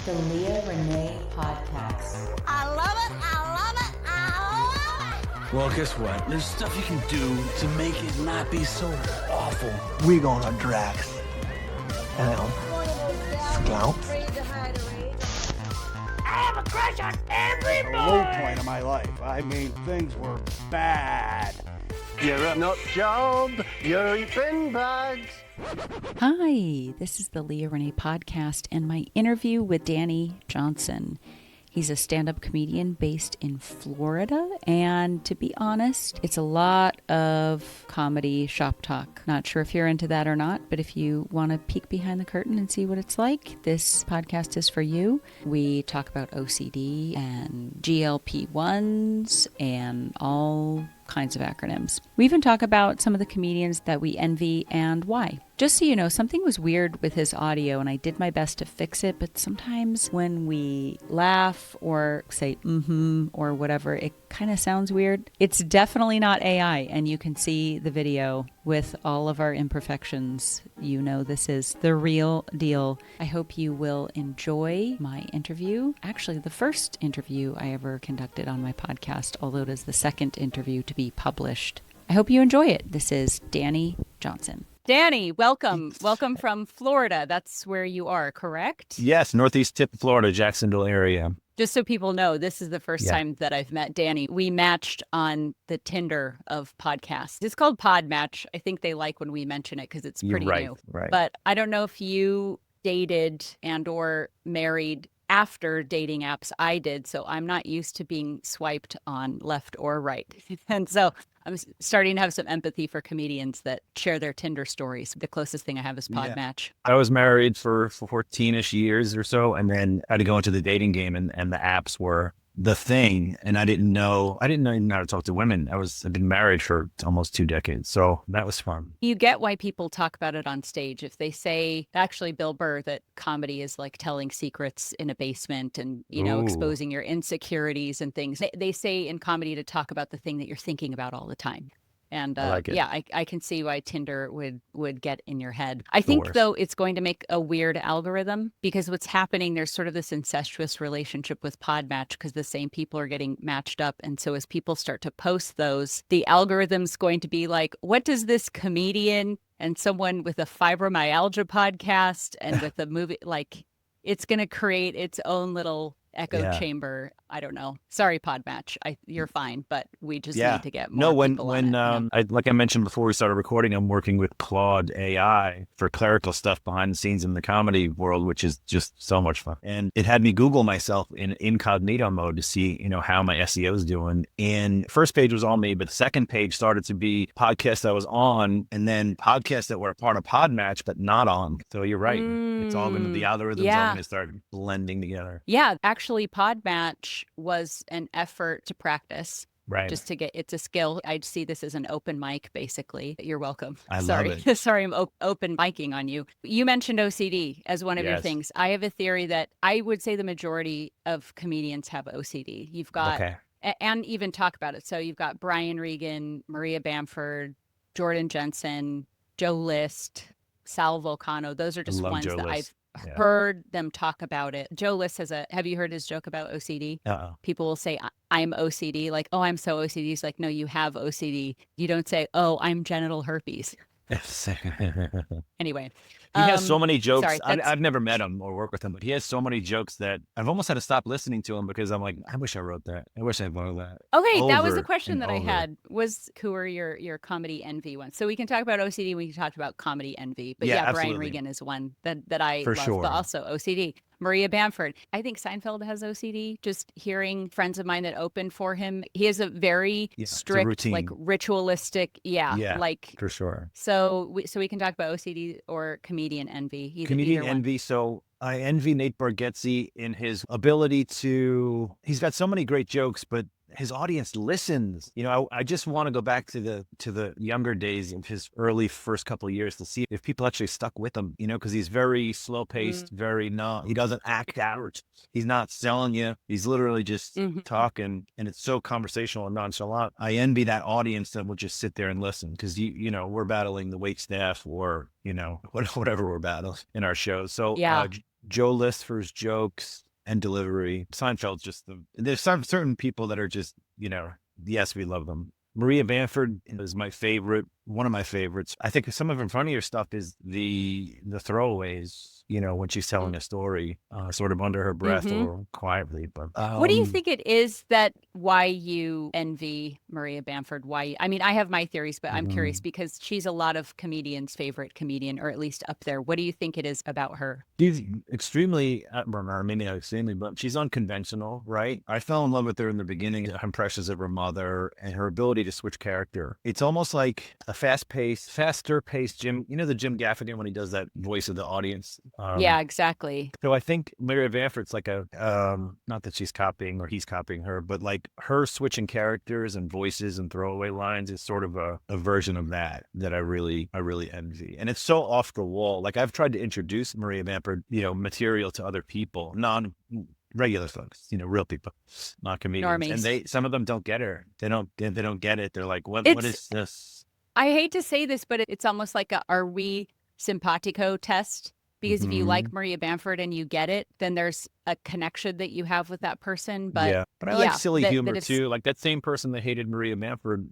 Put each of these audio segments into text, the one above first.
The Leah Renee Podcast. I love it, I love it, I love it. Well, guess what? There's stuff you can do to make it not be so awful. We gonna Drax. Scalps. I have a crush on every The boy. low point of my life. I mean, things were bad. You're a nut job. You're eating bugs. Hi, this is the Leah Renee Podcast and my interview with Danny Johnson. He's a stand-up comedian based in Florida, and to be honest, it's a lot of comedy shop talk. Not sure if you're into that or not, but if you want to peek behind the curtain and see what it's like, this podcast is for you. We talk about OCD and GLP-1s and all kinds of acronyms. We even talk about some of the comedians that we envy and why. Just so you know, something was weird with his audio and I did my best to fix it, but sometimes when we laugh or say or whatever, it kind of sounds weird. It's definitely not AI, and you can see the video with all of our imperfections. You know this is the real deal. I hope you will enjoy my interview. Actually, the first interview I ever conducted on my podcast, although it is the second interview to be published. I hope you enjoy it. This is Danny Johnson. Danny, welcome. Welcome from Florida. That's where you are, correct? Yes, northeast tip of Florida, Jacksonville area. Just so people know, this is the first time that I've met Danny. We matched on the Tinder of podcasts. It's called Pod Match. I think they like when we mention it because it's pretty new. Right. But I don't know if you dated and or married after dating apps. I did, so I'm not used to being swiped on left or right. And so I'm starting to have some empathy for comedians that share their Tinder stories. The closest thing I have is Pod Match. I was married for 14-ish years or so, and then I had to go into the dating game, and the apps were the thing. And I didn't know even how to talk to women. I've been married for almost 2 decades. So that was fun. You get why people talk about it on stage. If they say, actually, Bill Burr, that comedy is like telling secrets in a basement and, exposing your insecurities and things. They say in comedy to talk about the thing that you're thinking about all the time. And I like it. I can see why Tinder would get in your head. I think, though, it's going to make a weird algorithm because what's happening, there's sort of this incestuous relationship with Podmatch because the same people are getting matched up. And so as people start to post those, the algorithm's going to be like, what does this comedian and someone with a fibromyalgia podcast and with a movie, like, it's going to create its own little echo chamber. I don't know. Sorry, Podmatch. You're fine, but we just need to get more people on it, like I mentioned before we started recording, I'm working with Claude AI for clerical stuff behind the scenes in the comedy world, which is just so much fun. And it had me Google myself in incognito mode to see, how my SEO is doing. And first page was all me, but the second page started to be podcasts I was on, and then podcasts that were a part of Podmatch, but not on. So you're right. It's all going to, the algorithms are going to start blending together. Yeah, actually, Podmatch was an effort to practice. Right. Just to get, it's a skill. I see this as an open mic, basically. You're welcome. Love it. Sorry, I'm open micing on you. You mentioned OCD as one of your things. I have a theory that I would say the majority of comedians have OCD. You've got, and even talk about it. So you've got Brian Regan, Maria Bamford, Jordan Jensen, Joe List, Sal Volcano. Those are just ones that I've heard them talk about it. Joe List have you heard his joke about OCD? People will say, I'm OCD, like, oh, I'm so OCD. He's like, no, you have OCD. You don't say, oh, I'm genital herpes. Anyway. He has so many jokes. Sorry, I've never met him or worked with him, but he has so many jokes that I've almost had to stop listening to him because I'm like, I wish I wrote that. I wish I wrote that. Okay, that was the question that I had, was who are your comedy envy ones? So we can talk about OCD, we can talk about comedy envy. But Brian Regan is one that I love, but also OCD. Maria Bamford. I think Seinfeld has OCD. Just hearing friends of mine that opened for him, he has a very strict, like ritualistic, like for sure. So we can talk about OCD or comedian envy. Comedian envy. So I envy Nate Bargatze in his ability to. He's got so many great jokes, but his audience listens. I just want to go back to the younger days of his early first couple of years to see if people actually stuck with him, because he's very slow paced, he doesn't act out. He's not selling you. He's literally just talking, and it's so conversational and nonchalant. I envy that audience that will just sit there and listen because, we're battling the wait staff or, whatever we're battling in our shows. So Joe Listfer's jokes and delivery. Seinfeld's there's some certain people that are just, yes, we love them. Maria Bamford is my favorite, one of my favorites. I think some of her funnier stuff is the throwaways, when she's telling a story, sort of under her breath or quietly. But what do you think it is that why you envy Maria Bamford? I have my theories, but I'm curious because she's a lot of comedians' favorite comedian, or at least up there. What do you think it is about her? She's extremely, or maybe not extremely, but she's unconventional, right? I fell in love with her in the beginning, her impressions of her mother and her ability to switch character. It's almost like a faster-paced Jim, the Jim Gaffigan when he does that voice of the audience. Yeah, exactly. So I think Maria Bamford's like not that she's copying or he's copying her, but like her switching characters and voices and throwaway lines is sort of a version of that I really envy. And it's so off the wall. Like I've tried to introduce Maria Bamford, material to other people, regular folks, real people, not comedians. Normies. And some of them don't get her. They don't get it. They're like, what is this? I hate to say this, but it's almost like are we simpatico test? Because if you like Maria Bamford and you get it, then there's a connection that you have with that person. But I like silly humor too. Like that same person that hated Maria Bamford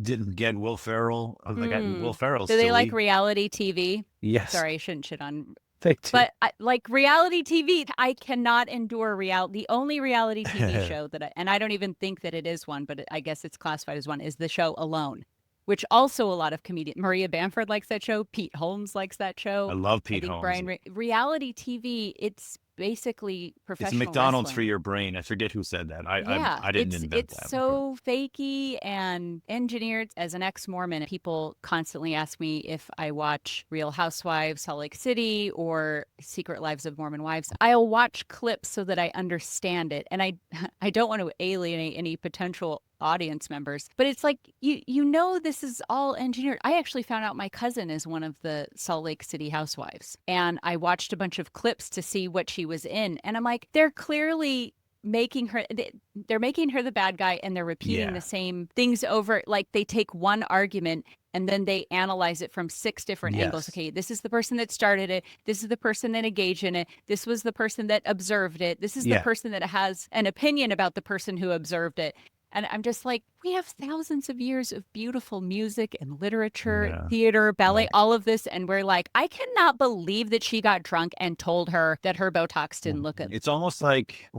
didn't get Will Ferrell. Will Ferrell's Do they silly. like reality TV? Yes. Sorry, I shouldn't shit on. They do. But like reality TV, I cannot endure reality. The only reality TV show and I don't even think that it is one, but I guess it's classified as one, is the show Alone. Which also a lot of comedians, Maria Bamford likes that show. Pete Holmes likes that show. I love Pete Holmes. Reality TV, it's basically professional It's McDonald's wrestling. for your brain. I forget who said that. I didn't invent that. It's so fakey and engineered. As an ex-Mormon, people constantly ask me if I watch Real Housewives, Salt Lake City, or Secret Lives of Mormon Wives. I'll watch clips so that I understand it. And I don't want to alienate any potential audience members, but it's like this is all engineered. I actually found out my cousin is one of the Salt Lake City housewives, and I watched a bunch of clips to see what she was in, and I'm like, they're clearly making her the bad guy, and they're repeating the same things over. Like they take one argument and then they analyze it from 6 different angles. Okay, this is the person that started it. This is the person that engaged in it. This was the person that observed it. This is the person that has an opinion about the person who observed it. And I'm just like, we have thousands of years of beautiful music and literature, theater, ballet, all of this. And we're like, I cannot believe that she got drunk and told her that her Botox didn't look good. It's almost like,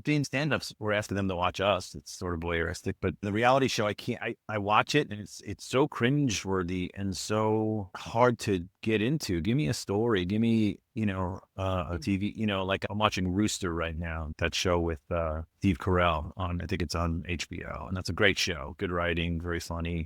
being stand-ups, we're asking them to watch us. It's sort of voyeuristic, but the reality show, I watch it and it's so cringeworthy and so hard to get into. Give me a story. Give me, a TV, like I'm watching Rooster right now, that show with Steve Carell I think it's on HBO, and that's a great show. Good writing, very funny.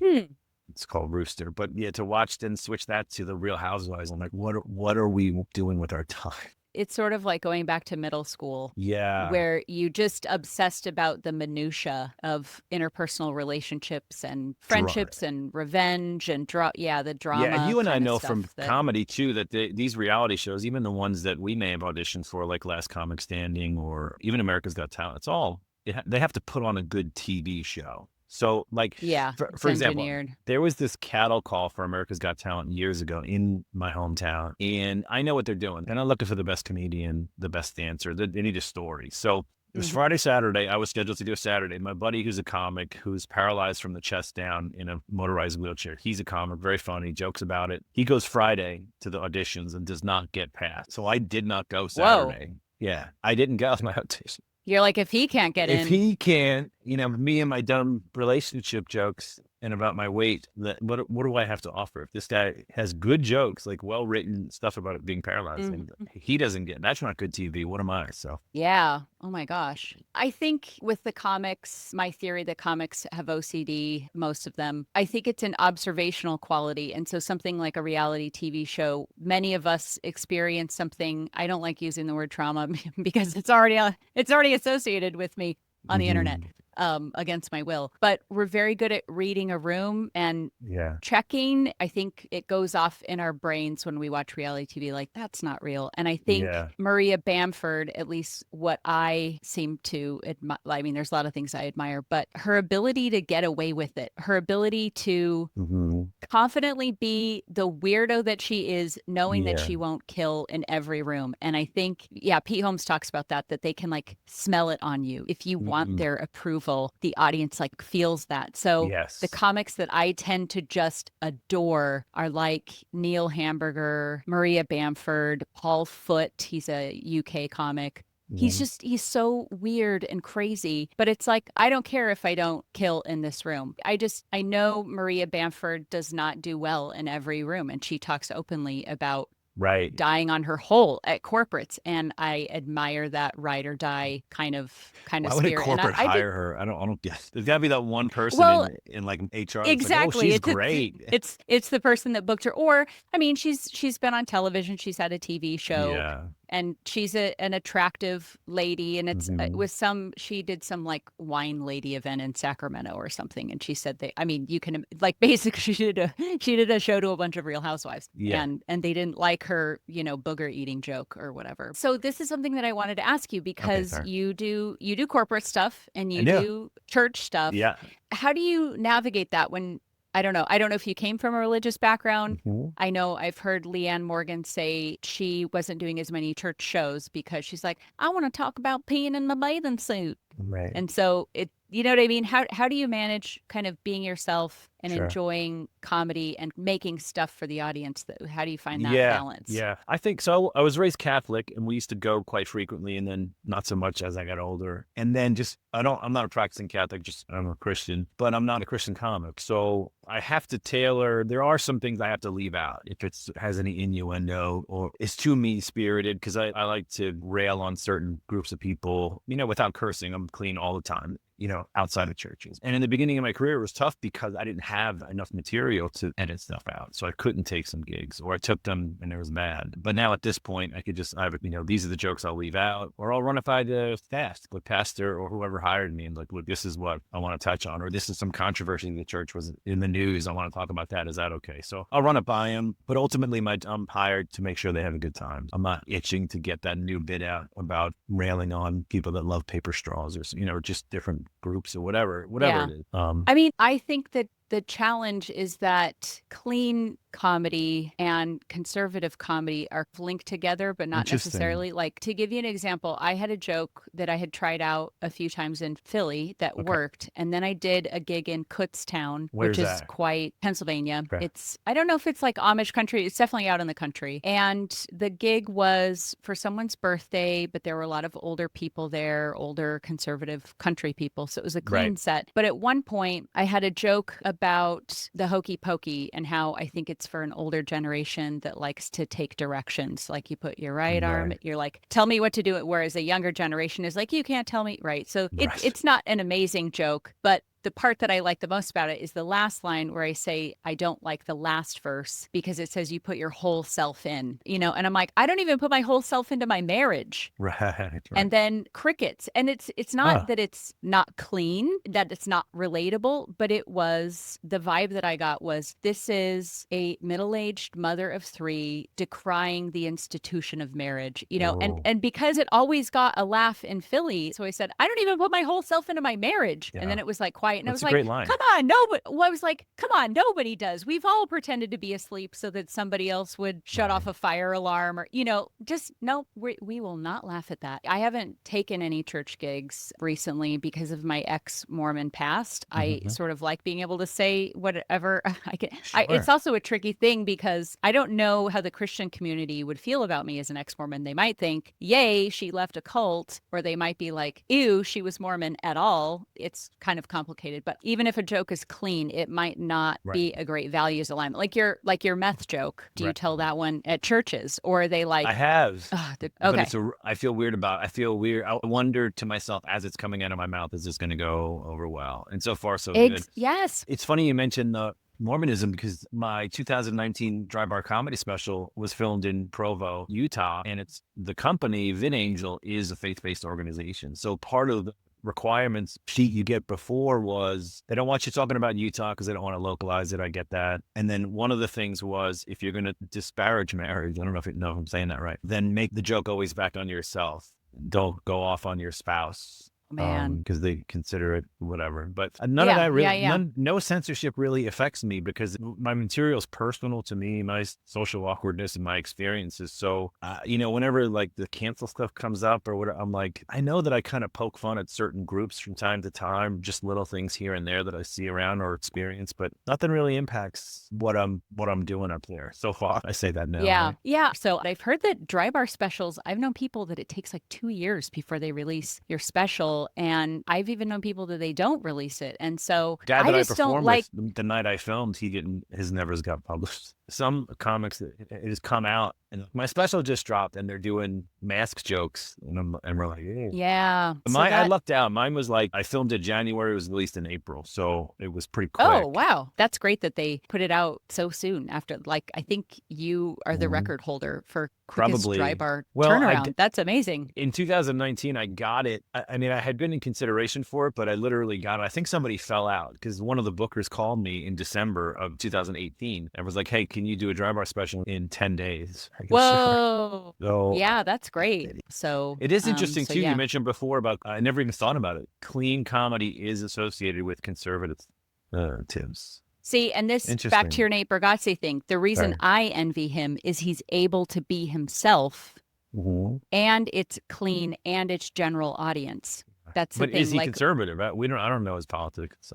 It's called Rooster. But to watch then switch that to the Real Housewives, I'm like, what are we doing with our time? It's sort of like going back to middle school. Yeah. Where you just obsessed about the minutia of interpersonal relationships and friendships and revenge and the drama. Yeah, and you and I know from comedy too that these reality shows, even the ones that we may have auditioned for, like Last Comic Standing or even America's Got Talent, they have to put on a good TV show. So like, for example, there was this cattle call for America's Got Talent years ago in my hometown, and I know what they're doing. They're not looking for the best comedian, the best dancer. They need a story. So it was Friday, Saturday. I was scheduled to do a Saturday. My buddy, who's a comic, who's paralyzed from the chest down in a motorized wheelchair. He's a comic, very funny, jokes about it. He goes Friday to the auditions and does not get passed. So I did not go Saturday. Whoa. Yeah, I didn't go to my audition. You're like, if he can't get in. If he can't, me and my dumb relationship jokes and about my weight, what do I have to offer? If this guy has good jokes, like well-written stuff about it being paralyzed, and he doesn't get, that's not good TV. What am I? So. Yeah. Oh my gosh. I think with the comics, my theory that comics have OCD, most of them, I think it's an observational quality. And so something like a reality TV show, many of us experience something. I don't like using the word trauma because it's already associated with me on the internet. against my will. But we're very good at reading a room and Yeah. checking. I think it goes off in our brains when we watch reality TV, like, that's not real. And I think Maria Bamford, at least what I seem to admire, I mean, there's a lot of things I admire, but her ability to get away with it, her ability to confidently be the weirdo that she is, knowing that she won't kill in every room. And I think, Pete Holmes talks about that they can like smell it on you. If you want their approval, the audience like feels that. So the comics that I tend to just adore are like Neil Hamburger, Maria Bamford, Paul Foote. He's a UK comic. He's so weird and crazy, but it's like, I don't care if I don't kill in this room. I know Maria Bamford does not do well in every room, and she talks openly about dying on her hole at corporates, and I admire that ride or die kind of Why spirit. would a corporate hire her? I don't guess. There's got to be that one person in like HR. Exactly. Like, oh, she's great. It's the person that booked her. Or, I mean, she's been on television. She's had a TV show. Yeah. And she's an attractive lady, and it's she did some like wine lady event in Sacramento or something, and she said you can like basically she did a show to a bunch of Real Housewives, and they didn't like her booger eating joke or whatever. So this is something that I wanted to ask you, because you do corporate stuff and you do church stuff. Yeah. How do you navigate that when? I don't know if you came from a religious background. I know I've heard Leanne Morgan say she wasn't doing as many church shows because she's like, I want to talk about peeing in my bathing suit. Right. And so you know what I mean? How do you manage kind of being yourself and enjoying comedy and making stuff for the audience? How do you find that balance? Yeah, I think so. I was raised Catholic, and we used to go quite frequently, and then not so much as I got older. And then I'm not a practicing Catholic, I'm a Christian, but I'm not a Christian comic. So I have to tailor. There are some things I have to leave out if it has any innuendo or it's too mean-spirited, because I like to rail on certain groups of people, without cursing. I'm clean all the time, outside of churches. And in the beginning of my career, it was tough because I didn't have enough material to edit stuff out. So I couldn't take some gigs, or I took them and it was bad. But now at this point, I could just, these are the jokes I'll leave out, or I'll run it by the staff, the pastor or whoever hired me, and like, look, this is what I want to touch on, or this is some controversy in the church was in the news. I want to talk about that. Is that okay? So I'll run it by him. But ultimately, I'm hired to make sure they have a good time. I'm not itching to get that new bit out about railing on people that love paper straws, or, just different groups or whatever it is. I mean, I think that the challenge is that clean comedy and conservative comedy are linked together, but not necessarily. Like, to give you an example, I had a joke that I had tried out a few times in Philly that worked. And then I did a gig in Kutztown, which is quite Pennsylvania. Okay. I don't know if it's like Amish country. It's definitely out in the country. And the gig was for someone's birthday, but there were a lot of older people there, older conservative country people. So it was a clean set. But at one point I had a joke about the hokey pokey and how I think it's for an older generation that likes to take directions. Like, you put your right arm, you're like, tell me what to do. Whereas a younger generation is like, you can't tell me. Right. So it's not an amazing joke, but the part that I like the most about it is the last line where I say, I don't like the last verse because it says you put your whole self in, and I'm like, I don't even put my whole self into my marriage. Right. And then crickets. And it's not that it's not clean, that it's not relatable, but it was, the vibe that I got was, this is a middle-aged mother of three decrying the institution of marriage, and because it always got a laugh in Philly. So I said, I don't even put my whole self into my marriage. Yeah. And then it was like quiet. And That's I was like, come on, nobody. Well, I was like, come on, nobody does. We've all pretended to be asleep so that somebody else would shut off a fire alarm, or, just no, we will not laugh at that. I haven't taken any church gigs recently because of my ex-Mormon past. I sort of like being able to say whatever I can. Sure. It's also a tricky thing because I don't know how the Christian community would feel about me as an ex-Mormon. They might think, yay, she left a cult, or they might be like, ew, she was Mormon at all. It's kind of complicated. But even if a joke is clean, it might not be a great values alignment. Like your meth joke. Do you tell that one at churches, or are they like? I have. Okay. But I feel weird about. I wonder to myself as it's coming out of my mouth, is this going to go over well? And so far, so good. Yes. It's funny you mentioned the Mormonism, because my 2019 Dry Bar comedy special was filmed in Provo, Utah, and it's the company VidAngel is a faith-based organization. So part of requirements sheet you get before was they don't want you talking about Utah because they don't want to localize it. I get that. And then one of the things was if you're going to disparage marriage, I don't know if I'm saying that right, then make the joke always back on yourself. Don't go off on your spouse. Man. Because they consider it whatever. But none of that really, no censorship really affects me because my material is personal to me, my social awkwardness and my experiences. So, whenever like the cancel stuff comes up or whatever, I'm like, I know that I kind of poke fun at certain groups from time to time, just little things here and there that I see around or experience, but nothing really impacts what I'm doing up there. So far, I say that now. Yeah. Right? Yeah. So I've heard that dry bar specials, I've known people that it takes like 2 years before they release your special. And I've even known people that they don't release it. And so Dad that I just don't like the night I filmed, his never got published. Some comics, it has come out and my special just dropped and they're doing mask jokes. And we're like, hey. Yeah. I lucked out. Mine was like, I filmed it January, it was released in April. So it was pretty quick. Oh, wow. That's great that they put it out so soon after, like, I think you are the record holder for quickest dry bar turnaround. That's amazing. In 2019, I got it. I mean, I had been in consideration for it, but I literally got it. I think somebody fell out because one of the bookers called me in December of 2018 and was like, hey, can you do a dry bar special in 10 days? Whoa. So, yeah, that's great. So it is interesting too. You mentioned before about, I never even thought about it. Clean comedy is associated with conservative tips. See, and this back to your Nate Bargatze thing. The reason I envy him is he's able to be himself and it's clean and it's general audience. That's the thing. But is he conservative? I don't know his politics.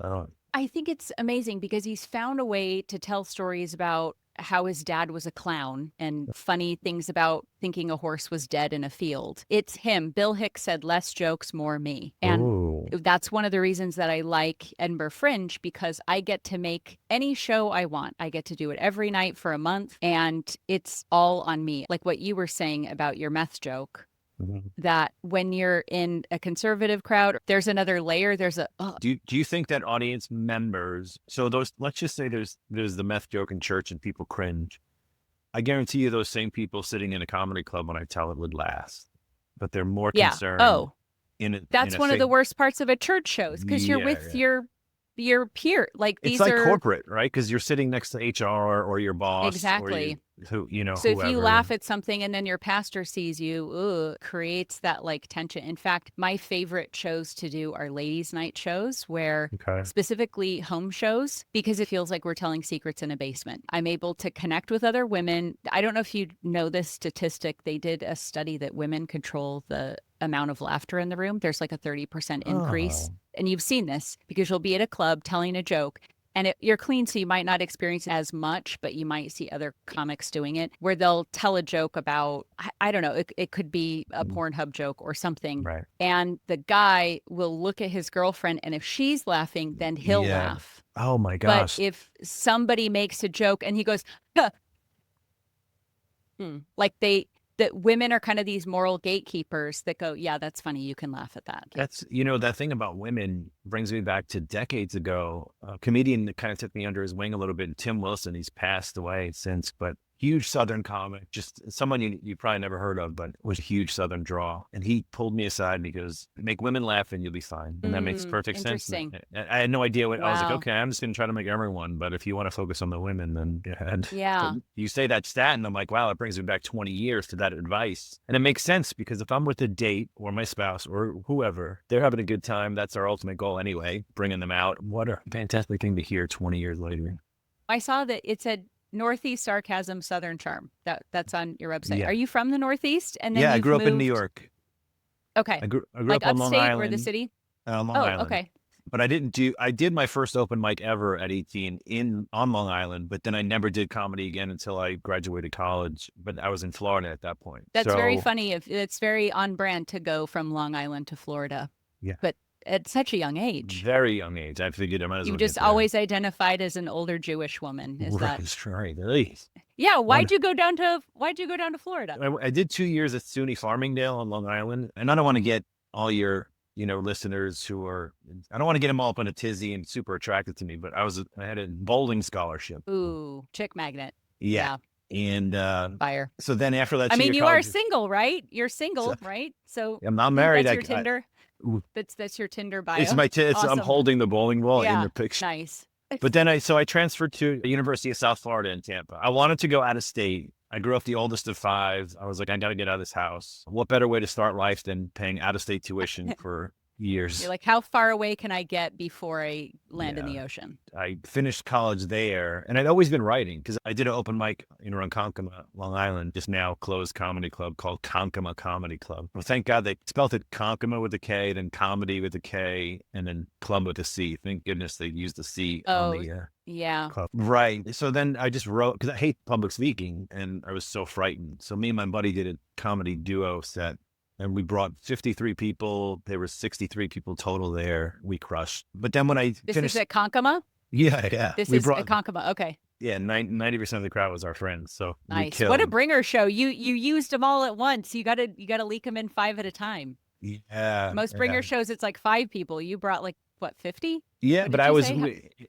I think it's amazing because he's found a way to tell stories about how his dad was a clown and funny things about thinking a horse was dead in a field. It's him. Bill Hicks said, less jokes, more me. And that's one of the reasons that I like Edinburgh Fringe, because I get to make any show I want. I get to do it every night for a month and it's all on me. Like what you were saying about your meth joke. That when you're in a conservative crowd, there's another layer. There's a do you think that audience members, so those, let's just say there's the meth joke in church and people cringe. I guarantee you those same people sitting in a comedy club when I tell it would last, but they're more concerned. That's one of the worst parts of a church shows because you're with your peer. Like these it's like corporate, right? Because you're sitting next to HR or your boss. Exactly. So whoever. If you laugh at something and then your pastor sees you, creates that like tension. In fact, my favorite shows to do are ladies' night shows where specifically home shows, because it feels like we're telling secrets in a basement. I'm able to connect with other women. I don't know if you know this statistic. They did a study that women control the amount of laughter in the room. There's like a 30% increase. And you've seen this because you'll be at a club telling a joke and you're clean, so you might not experience as much, but you might see other comics doing it where they'll tell a joke about, I don't know, it could be a Pornhub joke or something. Right. And the guy will look at his girlfriend, and if she's laughing, then he'll laugh. Oh my gosh. But if somebody makes a joke and he goes, huh, like that women are kind of these moral gatekeepers that go, yeah, that's funny. You can laugh at that. That's, that thing about women brings me back to decades ago. A comedian that kind of took me under his wing a little bit, Tim Wilson. He's passed away since, but huge Southern comic, just someone you probably never heard of, but was a huge Southern draw. And he pulled me aside and he goes, make women laugh and you'll be fine. And that makes perfect sense. I had no idea what, I was like, okay, I'm just going to try to make everyone, but if you want to focus on the women, then go ahead. Yeah. So you say that stat and I'm like, wow, it brings me back 20 years to that advice. And it makes sense because if I'm with a date or my spouse or whoever, they're having a good time. That's our ultimate goal anyway, bringing them out. What a fantastic thing to hear 20 years later. I saw that it said Northeast sarcasm, Southern charm. That's on your website. Yeah. Are you from the Northeast? And then I grew up in New York. Okay. I grew like up on Long upstate Island. or the city? Long Island. Okay. But I did my first open mic ever at 18 on Long Island, but then I never did comedy again until I graduated college. But I was in Florida at that point. That's very funny. It's very on brand to go from Long Island to Florida. Yeah. But at such a young age. Very young age. I figured I might as well. You just always identified as an older Jewish woman. Is that right? Yeah. Why'd you go down to Florida? I did 2 years at SUNY Farmingdale on Long Island. And I don't want to get all your, listeners who are, I don't want to get them all up in a tizzy and super attracted to me, but I had a bowling scholarship. Ooh, chick magnet. Yeah. And fire. So then after that, I mean, you are single, right? You're single, right? So I'm not married. That's your Tinder. That's your Tinder bio. It's I'm Awesome. holding the bowling ball in the picture. Nice. But then I transferred to the University of South Florida in Tampa. I wanted to go out of state. I grew up the oldest of five. I was like, I got to get out of this house. What better way to start life than paying out of state tuition for years? You're like, how far away can I get before I land in the ocean? I finished college there, and I'd always been writing because I did an open mic in Ronkonkoma, Long Island, just now closed comedy club called Konkoma Comedy Club. Well, thank God they spelled it Konkoma with a K, then comedy with a K, and then club with a C. Thank goodness they used the C on the club. Right. So then I just wrote, because I hate public speaking, and I was so frightened. So me and my buddy did a comedy duo set. And we brought 53 people. There were 63 people total there. We crushed. But then when I This finished... is at Konkoma? Yeah. This is at Konkoma. Okay. Yeah, 90% of the crowd was our friends. So nice. What a bringer show. You used them all at once. You gotta leak them in 5 at a time. Yeah. Most bringer shows, it's like 5 people. You brought like, what, 50? Yeah, but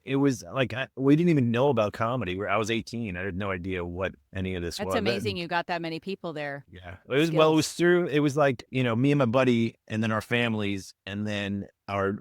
it was like, we didn't even know about comedy. I was 18. I had no idea what any of this was. That's amazing. You got that many people there. Yeah. It was like, me and my buddy, and then our families, and then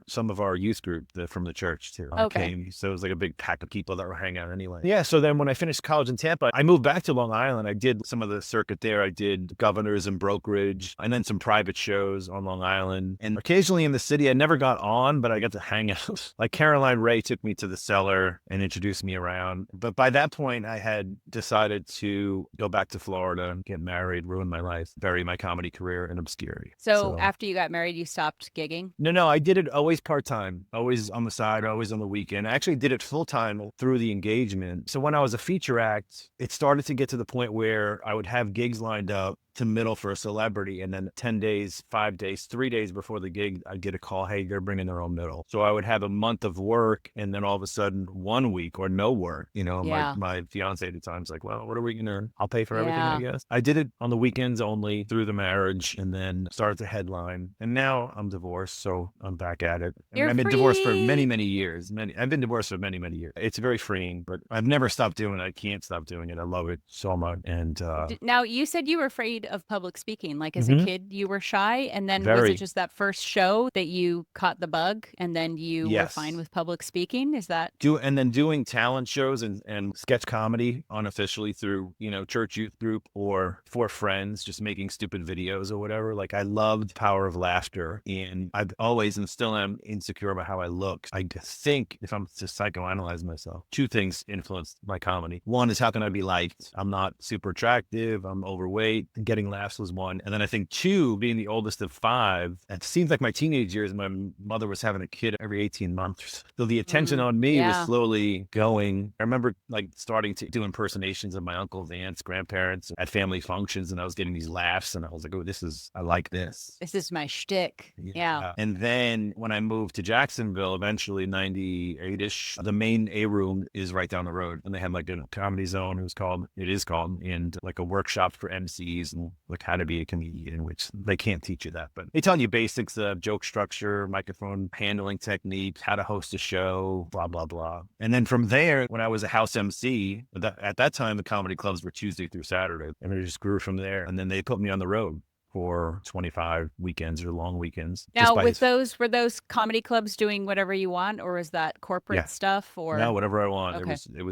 some of our youth group from the church too. Came. So it was like a big pack of people that were hanging out anyway. Yeah. So then when I finished college in Tampa, I moved back to Long Island. I did some of the circuit there. I did Governors and Brokerage, and then some private shows on Long Island. And occasionally in the city, I never got on, but I got to hang out. Like Caroline Ray took me to the Cellar and introduced me around. But by that point, I had decided to go back to Florida and get married, ruin my life, bury my comedy career in obscurity. So after you got married, you stopped gigging? No, I did it always part-time, always on the side, always on the weekend. I actually did it full-time through the engagement. So when I was a feature act, it started to get to the point where I would have gigs lined up to middle for a celebrity, and then 10 days, 5 days, 3 days before the gig, I'd get a call, hey, they're bringing their own middle. So I would have a month of work, and then all of a sudden 1 week or no work. My fiance at the time's like, well, what are we going to earn? I'll pay for everything, I guess. I did it on the weekends only through the marriage, and then started to headline. And now I'm divorced, so I'm back at it. I've been divorced for many, many years. I've been divorced for many, many years. It's very freeing, but I've never stopped doing it. I can't stop doing it. I love it so much. And now you said you were afraid of public speaking. Like as a kid, you were shy, and then was it just that first show that you caught the bug, and then you were fine with public speaking? Is that and then doing talent shows and sketch comedy unofficially through church youth group or for friends, just making stupid videos or whatever. Like I loved power of laughter, and I've always and still am insecure about how I look. I think if I'm to psychoanalyze myself, 2 things influenced my comedy. One is how can I be liked? I'm not super attractive. I'm overweight. Getting laughs was one. And then I think 2, being the oldest of 5, it seems like my teenage years, my mother was having a kid every 18 months. So the attention on me was slowly going. I remember like starting to do impersonations of my uncles, aunts, grandparents at family functions, and I was getting these laughs, and I was like, oh, I like this. This is my shtick. Yeah. And then when I moved to Jacksonville, eventually 98-ish, the main A room is right down the road, and they had like a comedy zone. It is called, and like a workshop for MCs and like how to be a comedian, which they can't teach you that, but they tell you basics of joke structure, microphone handling techniques, how to host a show, blah, blah, blah. And then from there, when I was a house MC, at that time, the comedy clubs were Tuesday through Saturday, and it just grew from there. And then they put me on the road for 25 weekends or long weekends. Now, were those comedy clubs doing whatever you want, or is that corporate stuff? Or no, whatever I want. Okay. It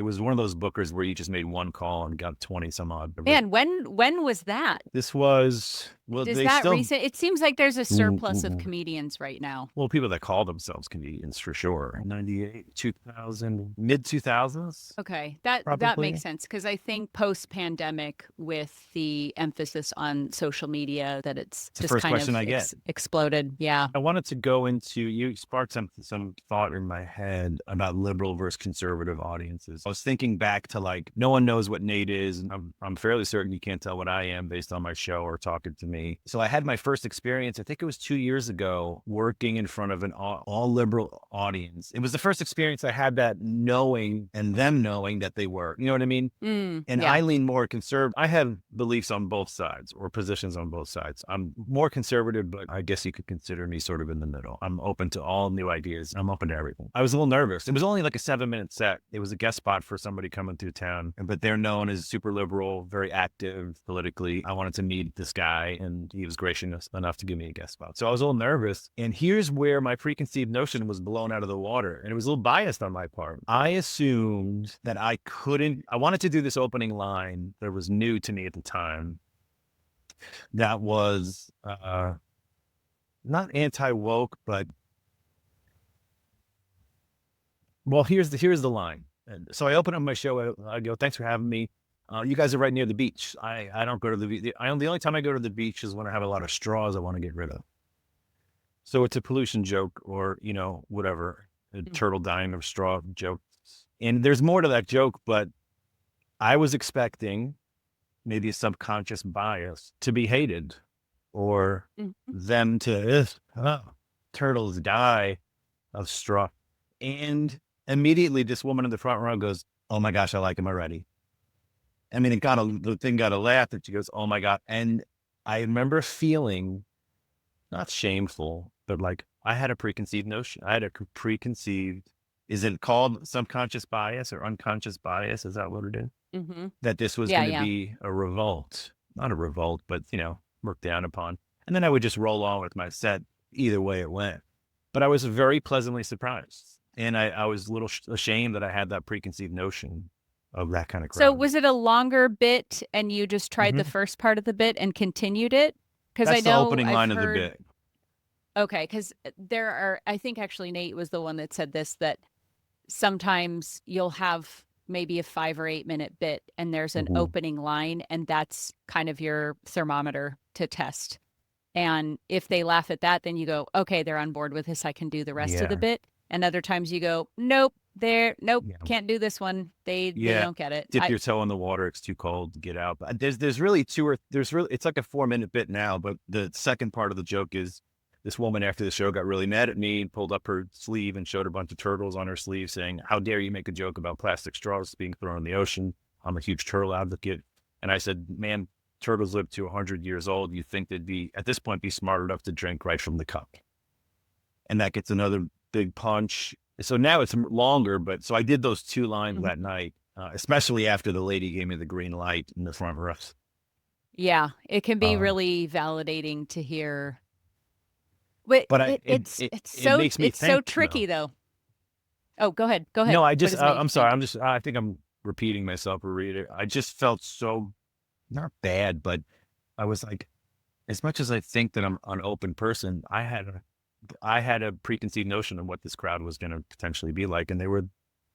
was one of those bookers where you just made one call and got 20 some odd. Man, when was that? This was recent? It seems like there's a surplus of comedians right now. Well, people that call themselves comedians for sure. 98, 2000, mid 2000s. Okay, that makes sense, because I think post pandemic, with the emphasis on social media, that it's the just first kind question of I get. Exploded. Yeah. I wanted to go into, you sparked some thought in my head about liberal versus conservative audiences. I was thinking back to like, no one knows what Nate is. And I'm fairly certain you can't tell what I am based on my show or talking to me. So I had my first experience, I think it was 2 years ago, working in front of an all liberal audience. It was the first experience I had that knowing and them knowing that they were, you know what I mean? I lean more conservative. I have beliefs on both sides, or positions questions on both sides. I'm more conservative, but I guess you could consider me sort of in the middle. I'm open to all new ideas. I'm open to everything. I was a little nervous. It was only like a 7-minute set. It was a guest spot for somebody coming through town, but they're known as super liberal, very active politically. I wanted to meet this guy, and he was gracious enough to give me a guest spot. So I was a little nervous. And here's where my preconceived notion was blown out of the water. And it was a little biased on my part. I assumed that I wanted to do this opening line that was new to me at the time. That was not anti-woke, but well, here's the line. And so I open up my show. I go, thanks for having me. You guys are right near the beach. I don't go to the beach. The only time I go to the beach is when I have a lot of straws I want to get rid of. So it's a pollution joke, or, whatever, a turtle dying of straw joke. And there's more to that joke, but I was expecting maybe a subconscious bias to be hated, or them to, turtles die of straw. And immediately this woman in the front row goes, oh my gosh, I like him already. I mean, the thing got a laugh, and she goes, oh my God. And I remember feeling not shameful, but like I had a preconceived notion. I had a preconceived, is it called subconscious bias or unconscious bias? Is that what it is? Mm-hmm. That this was going to be a revolt, not a revolt, but, worked down upon. And then I would just roll on with my set either way it went. But I was very pleasantly surprised. And I was a little ashamed that I had that preconceived notion of that kind of crowd. So was it a longer bit and you just tried the first part of the bit and continued it? Because I know the opening line of the bit. Okay, because I think actually Nate was the one that said this, that sometimes you'll have maybe a 5 or 8 minute bit and there's an opening line, and that's kind of your thermometer to test. And if they laugh at that, then you go, okay, they're on board with this. I can do the rest of the bit. And other times you go, nope, can't do this one. They don't get it. Dip your toe in the water. It's too cold to get out. But there's really it's like a 4-minute bit now. But the second part of the joke is this woman after the show got really mad at me, pulled up her sleeve and showed a bunch of turtles on her sleeve saying, how dare you make a joke about plastic straws being thrown in the ocean? I'm a huge turtle advocate. And I said, man, turtles live to 100 years old. You think they'd be, at this point, be smart enough to drink right from the cup. And that gets another big punch. So now it's longer, but so I did those 2 lines that night, especially after the lady gave me the green light in the front row. Yeah, it can be really validating to hear. But it's so tricky though. Oh, go ahead. No, I'm sorry. I think I'm repeating myself or reading. I just felt so not bad, but I was like, as much as I think that I'm an open person, I had a preconceived notion of what this crowd was going to potentially be like, and they were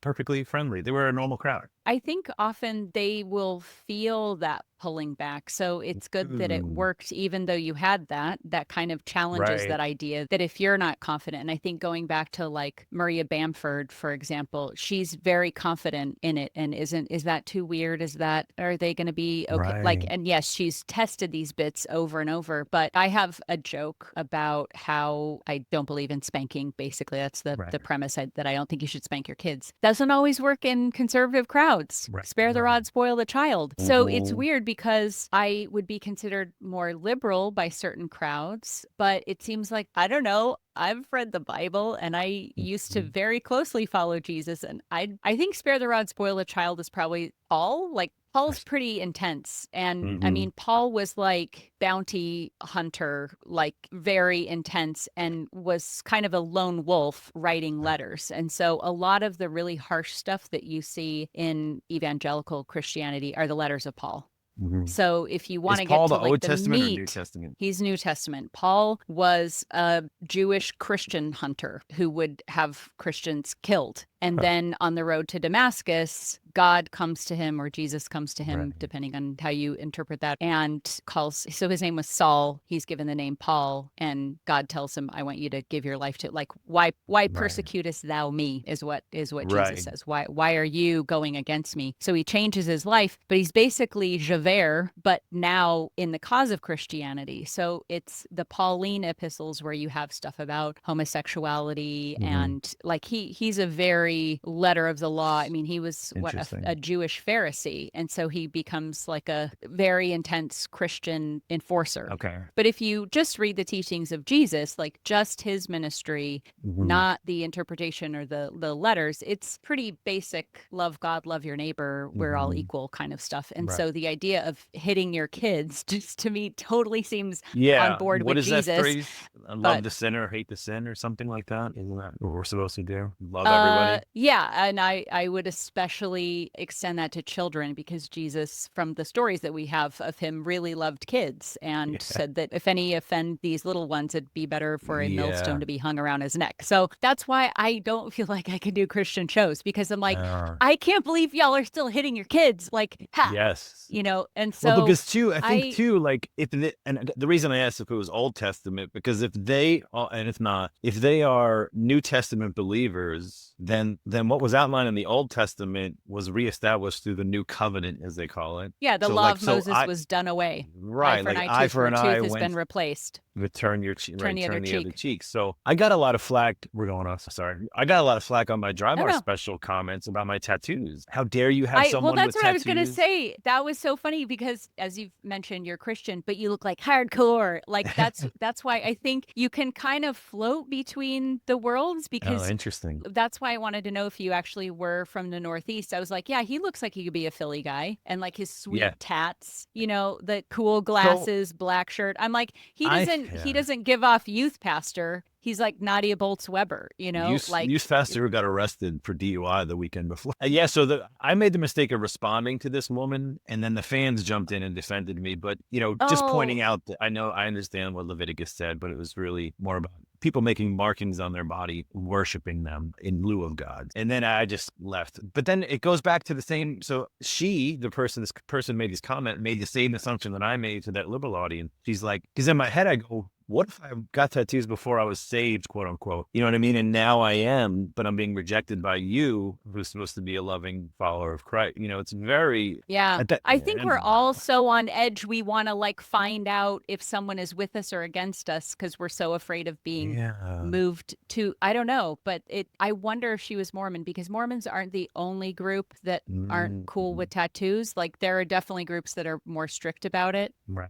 perfectly friendly. They were a normal crowd. I think often they will feel that pulling back. So it's good that it worked, even though you had that kind of challenges that idea that if you're not confident, and I think going back to like Maria Bamford, for example, she's very confident in it. And is that too weird? Are they going to be okay? Right. And yes, she's tested these bits over and over, but I have a joke about how I don't believe in spanking. Basically, that's the premise, that I don't think you should spank your kids. Doesn't always work in conservative crowds. Spare the rod, spoil the child. So it's weird because I would be considered more liberal by certain crowds, but it seems like, I don't know, I've read the Bible and I used to very closely follow Jesus. And I think spare the rod, spoil the child is probably all like, Paul's pretty intense. And I mean, Paul was like bounty hunter, like very intense, and was kind of a lone wolf writing letters. And so a lot of the really harsh stuff that you see in evangelical Christianity are the letters of Paul. So if you want to get to like Old Testament meat, or New Testament? He's New Testament. Paul was a Jewish Christian hunter who would have Christians killed. And then on the road to Damascus, God comes to him, or Jesus comes to him, depending on how you interpret that, and calls. So his name was Saul. He's given the name Paul, and God tells him, I want you to give your life to, like, why persecutest thou me is what Jesus says. Why are you going against me? So he changes his life, but he's basically Javert, but now in the cause of Christianity. So it's the Pauline epistles where you have stuff about homosexuality and like he's a very very letter of the law. I mean, he was Interesting. a Jewish Pharisee. And so he becomes like a very intense Christian enforcer. Okay. But if you just read the teachings of Jesus, like just his ministry, not the interpretation or the letters, it's pretty basic, love God, love your neighbor, we're all equal kind of stuff. And so the idea of hitting your kids just to me totally seems on board what with is Jesus. that phrase? Love the sinner, hate the sin, or something like that. Isn't that what we're supposed to do? Love everybody. Yeah, and I would especially extend that to children, because Jesus, from the stories that we have of him, really loved kids and said that if any offend these little ones, it'd be better for a millstone to be hung around his neck. So that's why I don't feel like I can do Christian shows, because I'm like, I can't believe y'all are still hitting your kids. Like, ha, Yes. you know, and so well, because too, I think too, like and the reason I asked if it was Old Testament, because if they and it's not, if they are New Testament believers, then what was outlined in the Old Testament was reestablished through the New Covenant, as they call it. Yeah, the law of Moses was done away. Right, eye for an eye has been replaced. Turn the other cheek. So I got a lot of flack. We're going off. Sorry, I got a lot of flack on my Dry Bar special comments about my tattoos. How dare you have someone well, with that's what tattoos? I was going to say. That was so funny because, as you've mentioned, you're Christian, but you look like hardcore. Like that's why I think you can kind of float between the worlds, because interesting. That's why I wanted to know if you actually were from the Northeast. I was like, yeah, he looks like he could be a Philly guy, and like his sweet tats, you know, the cool glasses, black shirt. I'm like, he doesn't give off youth pastor. He's like Nadia Boltz-Weber, you know, Youth pastor who got arrested for DUI the weekend before. I made the mistake of responding to this woman, and then the fans jumped in and defended me. But, you know, just pointing out that I understand what Leviticus said, but it was really more about people making markings on their body, worshiping them in lieu of God. And then I just left. But then it goes back to the same. So this person made this comment, made the same assumption that I made to that liberal audience. She's like, because in my head I go, what if I got tattoos before I was saved, quote unquote? You know what I mean? And now I am, but I'm being rejected by you, who's supposed to be a loving follower of Christ. You know, it's very... Yeah. I think we're all so on edge. We want to like find out if someone is with us or against us, because we're so afraid of being moved to, I don't know, but I wonder if she was Mormon, because Mormons aren't the only group that aren't cool with tattoos. Like there are definitely groups that are more strict about it. Right.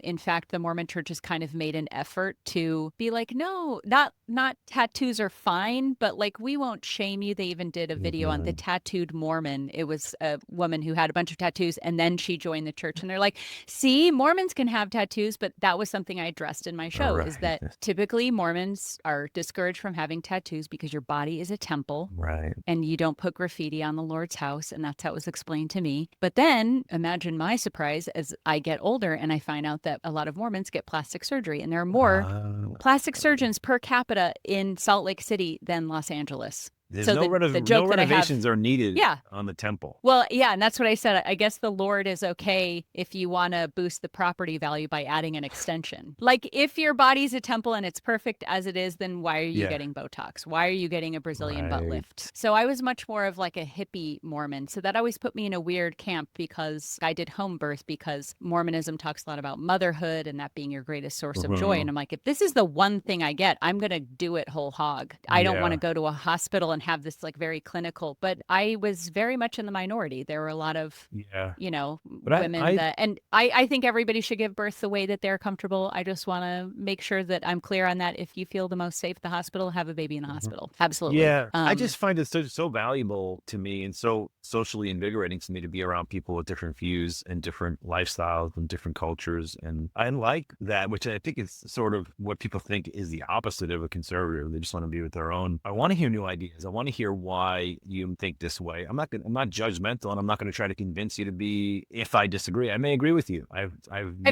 In fact, the Mormon Church has kind of made an effort to be like, no, not tattoos are fine, but like we won't shame you. They even did a video on the tattooed Mormon. It was a woman who had a bunch of tattoos, and then she joined the church, and they're like, see, Mormons can have tattoos. But that was something I addressed in my show, is that typically Mormons are discouraged from having tattoos because your body is a temple, right? And you don't put graffiti on the Lord's house. And that's how it was explained to me. But then imagine my surprise as I get older and I find out that a lot of Mormons get plastic surgery, and there are more plastic surgeons per capita in Salt Lake City than Los Angeles. There's so no renovations are needed on the temple. Well, yeah, and that's what I said. I guess the Lord is okay if you want to boost the property value by adding an extension. Like if your body's a temple and it's perfect as it is, then why are you getting Botox? Why are you getting a Brazilian butt lift? So I was much more of like a hippie Mormon. So that always put me in a weird camp, because I did home birth, because Mormonism talks a lot about motherhood and that being your greatest source of joy. And I'm like, if this is the one thing I get, I'm going to do it whole hog. I don't want to go to a hospital and have this like very clinical, but I was very much in the minority. There were a lot of, you know, women that, and I think everybody should give birth the way that they're comfortable. I just want to make sure that I'm clear on that. If you feel the most safe at the hospital, have a baby in the hospital. Absolutely. Yeah. I just find it so valuable to me, and so socially invigorating to me, to be around people with different views and different lifestyles and different cultures. And I like that, which I think is sort of what people think is the opposite of a conservative. They just want to be with their own. I want to hear new ideas. I want to hear why you think this way. I'm not judgmental, and I'm not going to try to convince you to be. If I disagree, I may agree with you. Have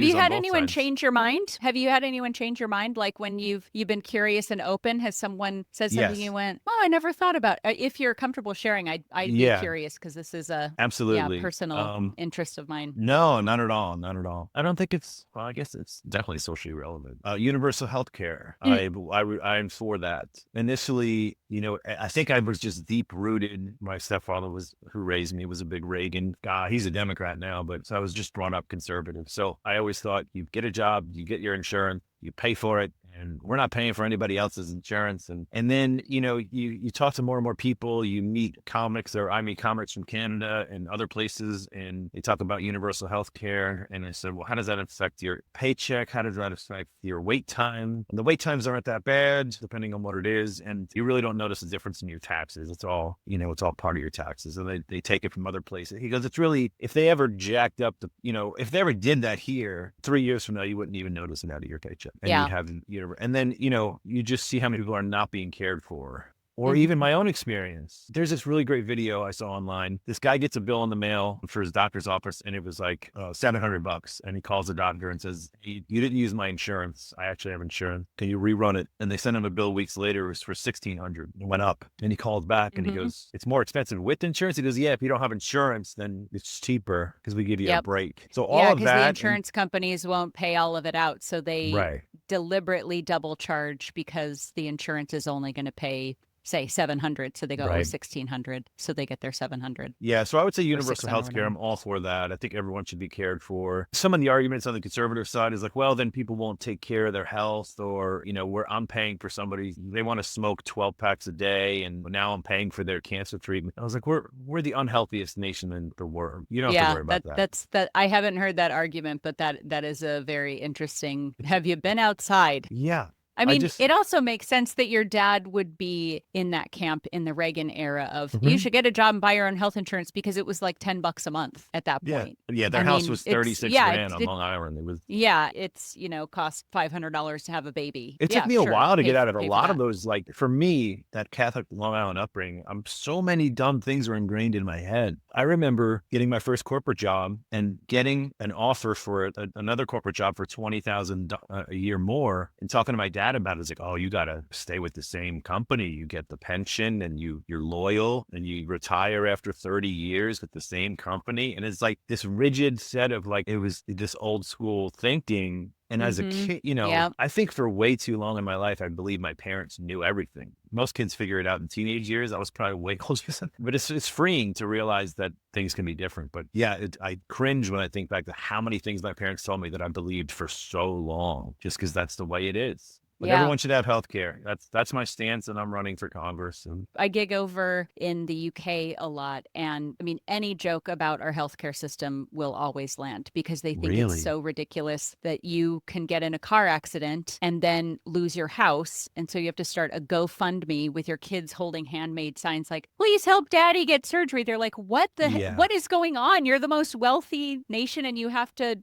you had anyone change your mind? Have you had anyone change your mind? Like when you've been curious and open, has someone said something you went, oh, I never thought about it? If you're comfortable sharing, I'd be curious, because this is a absolutely personal interest of mine. No, not at all. Not at all. I don't think I guess it's definitely socially relevant. Universal health care. I'm for that. Initially, you know, I think I was just deep rooted. My stepfather who raised me was a big Reagan guy. He's a Democrat now, but so I was just brought up conservative. So I always thought, you get a job, you get your insurance, you pay for it, and we're not paying for anybody else's insurance. And then, you talk to more and more people, you meet comics, or I meet comics from Canada and other places, and they talk about universal health care. And I said, well, how does that affect your paycheck? How does that affect your wait time? And the wait times aren't that bad, depending on what it is. And you really don't notice the difference in your taxes. It's all, it's all part of your taxes. And they take it from other places. He goes, it's really, if they ever jacked up if they ever did that here, 3 years from now, you wouldn't even notice it out of your paycheck. And you'd have, and then, you just see how many people are not being cared for. Or even my own experience. There's this really great video I saw online. This guy gets a bill in the mail for his doctor's office, and it was like $700. And he calls the doctor and says, hey, you didn't use my insurance. I actually have insurance. Can you rerun it? And they sent him a bill weeks later. It was for $1,600. It went up. And he called back and he goes, it's more expensive with insurance? He goes, yeah, if you don't have insurance, then it's cheaper because we give you a break. So all of that. because the insurance companies won't pay all of it out. So they deliberately double charge because the insurance is only going to pay, say, $700, so they go $1,600, so they get their $700. Yeah, so I would say universal health care. I'm all for that. I think everyone should be cared for. Some of the arguments on the conservative side is like, well, then people won't take care of their health, or I'm paying for somebody, they want to smoke 12 packs a day, and now I'm paying for their cancer treatment. I was like, we're the unhealthiest nation in the world. You don't have to worry about that. I haven't heard that argument, but that is a very interesting. Have you been outside? Yeah. I mean, it also makes sense that your dad would be in that camp in the Reagan era of you should get a job and buy your own health insurance, because it was like $10 a month at that point. Yeah, their house was 36 grand on Long Island. It was it's cost $500 to have a baby. It took me a while to get out of a lot of those. Like for me, that Catholic Long Island upbringing, so many dumb things were ingrained in my head. I remember getting my first corporate job and getting an offer for another corporate job for $20,000 a year more, and talking to my dad about it. It's like, oh, you got to stay with the same company. You get the pension and you're loyal, and you retire after 30 years with the same company. And it's like this rigid set of it was this old school thinking. And as a kid, I think for way too long in my life, I believe my parents knew everything. Most kids figure it out in teenage years. I was probably way older. But it's freeing to realize that things can be different. But I cringe when I think back to how many things my parents told me that I believed for so long, just because that's the way it is. But everyone should have health care. That's my stance, and I'm running for Congress. And I gig over in the UK a lot, and I mean, any joke about our healthcare system will always land, because they think it's so ridiculous that you can get in a car accident and then lose your house, and so you have to start a GoFundMe with your kids holding handmade signs like, please help daddy get surgery. They're like, what what is going on? You're the most wealthy nation, and you have to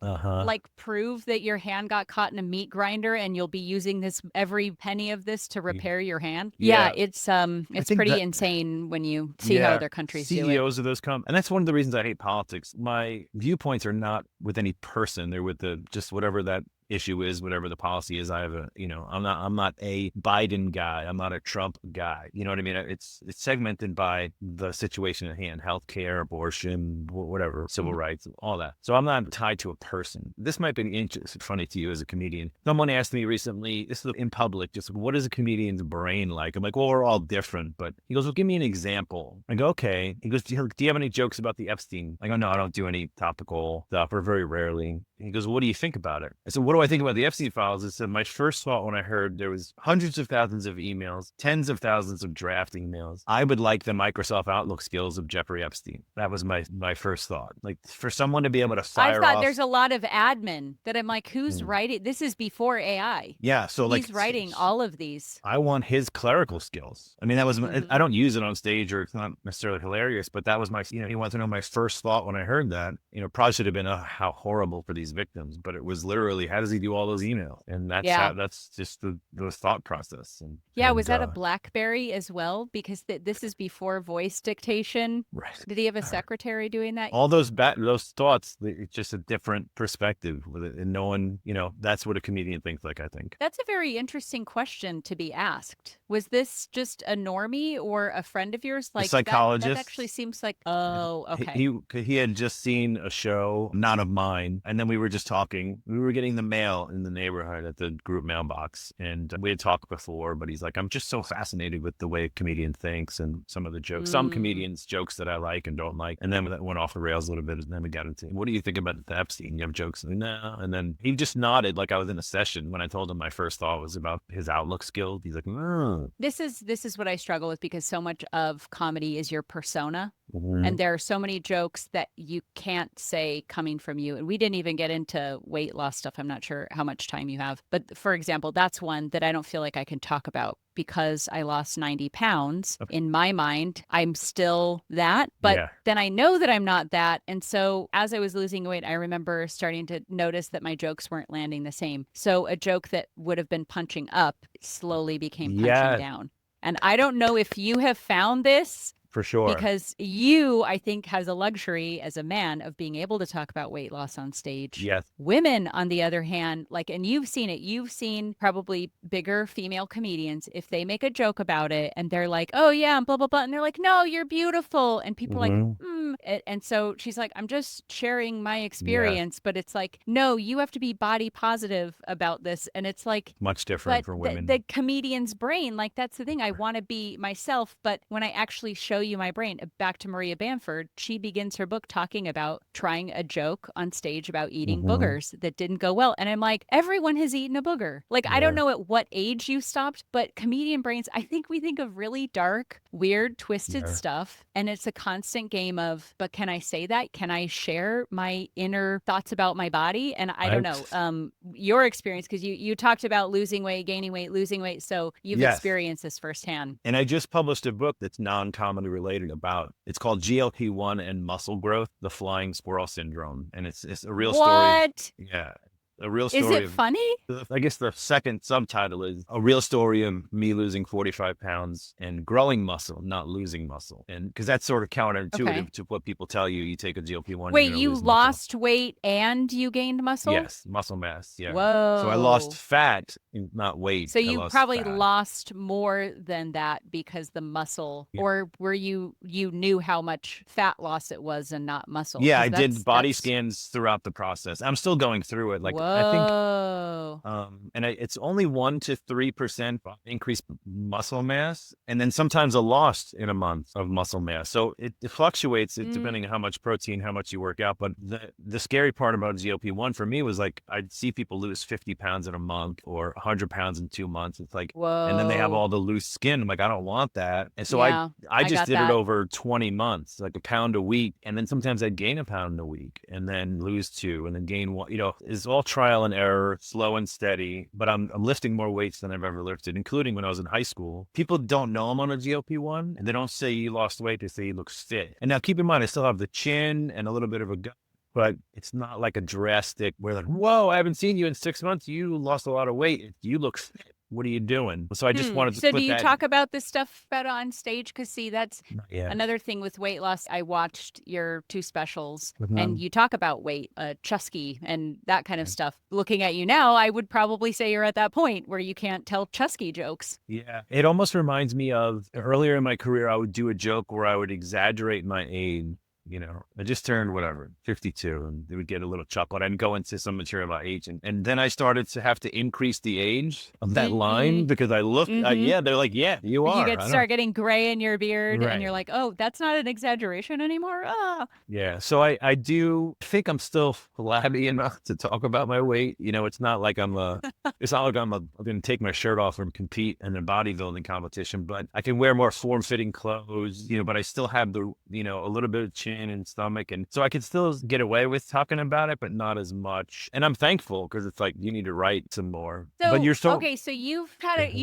prove that your hand got caught in a meat grinder, and you'll be using this every penny of this to repair your hand. It's pretty insane when you see how other countries do it. CEOs of those companies, and that's one of the reasons I hate politics. My viewpoints are not with any person; they're with just whatever that issue is, whatever the policy is. I have I'm not a Biden guy. I'm not a Trump guy. You know what I mean? It's segmented by the situation at hand: healthcare, abortion, whatever, civil rights, all that. So I'm not tied to a person. This might be funny to you as a comedian. Someone asked me recently, this is in public, just what is a comedian's brain like? I'm like, well, we're all different. But he goes, well, give me an example. I go, okay. He goes, do you have any jokes about the Epstein? I go, no, I don't do any topical stuff, or very rarely. He goes, well, what do you think about it? I said, what do I think about the Epstein Files? I said, my first thought when I heard there was hundreds of thousands of emails, tens of thousands of draft emails, I would like the Microsoft Outlook skills of Jeffrey Epstein. That was my first thought. Like, for someone to be able to fire off. There's a lot of admin that I'm like, who's writing? This is before AI. Yeah, so he's writing all of these. I want his clerical skills. I mean, that was I don't use it on stage, or it's not necessarily hilarious, but that was my, you want to know my first thought when I heard that, probably should have been, how horrible for these victims, but it was literally, how does he do all those emails? And that's just the thought process. Was that a BlackBerry as well? Because this is before voice dictation. Right. Did he have a secretary doing that? All those thoughts, it's just a different perspective with it, and no one, that's what a comedian thinks like, I think. That's a very interesting question to be asked. Was this just a normie or a friend of yours? Like psychologist. That actually seems like, oh, okay. He had just seen a show, not of mine, and then we were just talking. We were getting the mail in the neighborhood at the group mailbox, and we had talked before, but he's like, I'm just so fascinated with the way a comedian thinks and some of the jokes. Some comedians' jokes that I like and don't like. And then that went off the rails a little bit, and then we got into, what do you think about the Epstein? You have jokes? No. And then he just nodded like I was in a session when I told him my first thought was about his outlook skills. He's like, This is what I struggle with, because so much of comedy is your persona. Mm-hmm. And there are so many jokes that you can't say coming from you. And we didn't even get into weight loss stuff. I'm not sure how much time you have. But for example, that's one that I don't feel like I can talk about because I lost 90 pounds. Okay. In my mind, I'm still that, but Yeah. then I know that I'm not that. And so as I was losing weight, I remember starting to notice that my jokes weren't landing the same. So a joke that would have been punching up slowly became punching down. And I don't know if you have found this. For sure. Because you, I think, has a luxury as a man of being able to talk about weight loss on stage. Yes. Women, on the other hand, like, and you've seen it, you've seen probably bigger female comedians, if they make a joke about it and they're like, oh yeah, and blah, blah, blah. And they're like, no, you're beautiful. And people are like, And so she's like, I'm just sharing my experience. But it's like, no, you have to be body positive about this. And it's like, much different for women. The comedian's brain, like, that's the thing. I want to be myself. But when I actually show you my brain, back to Maria Bamford, she begins her book talking about trying a joke on stage about eating boogers that didn't go well. And I'm like, everyone has eaten a booger. Like, I don't know at what age you stopped, but comedian brains, I think we think of really dark, weird, twisted stuff. And it's a constant game of, but can I say that? Can I share my inner thoughts about my body? And I don't know, your experience, because you talked about losing weight, gaining weight, losing weight. So you've experienced this firsthand. And I just published a book that's non-comedy related about, it's called GLP-1 and muscle growth, the flying squirrel syndrome. And it's a real story. What? Yeah. A real story. Is it funny? I guess the second subtitle is a real story of me losing 45 pounds and growing muscle, not losing muscle. And because that's sort of counterintuitive to what people tell you. You take a GLP-1. Wait, you lost weight and you gained muscle? Yes, muscle mass. Yeah. Whoa. So I lost fat, not weight. So you probably lost more than that because the muscle, or were you knew how much fat loss it was and not muscle? Yeah, I did body scans throughout the process. I'm still going through it. Like, I think, and it's only 1 to 3% increased muscle mass, and then sometimes a loss in a month of muscle mass. So it fluctuates depending on how much protein, how much you work out. But the scary part about GLP-1 for me was like, I'd see people lose 50 pounds in a month or 100 pounds in 2 months. It's like, whoa. And then they have all the loose skin. I'm like, I don't want that. And so I just did it over 20 months, like a pound a week. And then sometimes I'd gain a pound a week and then lose 2 and then gain 1. You know, it's all trial and error, slow and steady. But I'm lifting more weights than I've ever lifted, including when I was in high school. People don't know I'm on a GLP-1, and they don't say you lost weight. They say you look fit. And now keep in mind, I still have the chin and a little bit of a gut, but it's not like a drastic where like, whoa, I haven't seen you in 6 months. You lost a lot of weight. You look fit. What are you doing? So I just wanted to So do you talk about this stuff better on stage? Because see, that's another thing with weight loss. I watched your 2 specials and you talk about weight, Chusky and that kind of stuff. Looking at you now, I would probably say you're at that point where you can't tell Chusky jokes. Yeah. It almost reminds me of earlier in my career, I would do a joke where I would exaggerate my age. You know, I just turned 52, and they would get a little chuckle. I'd go into some material about age. And then I started to have to increase the age of that line because I looked, they're like, yeah, you are. You start getting gray in your beard and you're like, oh, that's not an exaggeration anymore. Ah. Yeah. So I do think I'm still flabby enough to talk about my weight. You know, it's not like I'm going to take my shirt off and compete in a bodybuilding competition, but I can wear more form-fitting clothes, you know, but I still have the, you know, a little bit of chin and stomach, and so I could still get away with talking about it, but not as much. And I'm thankful because it's like you need to write some more. So, but you're so okay. So you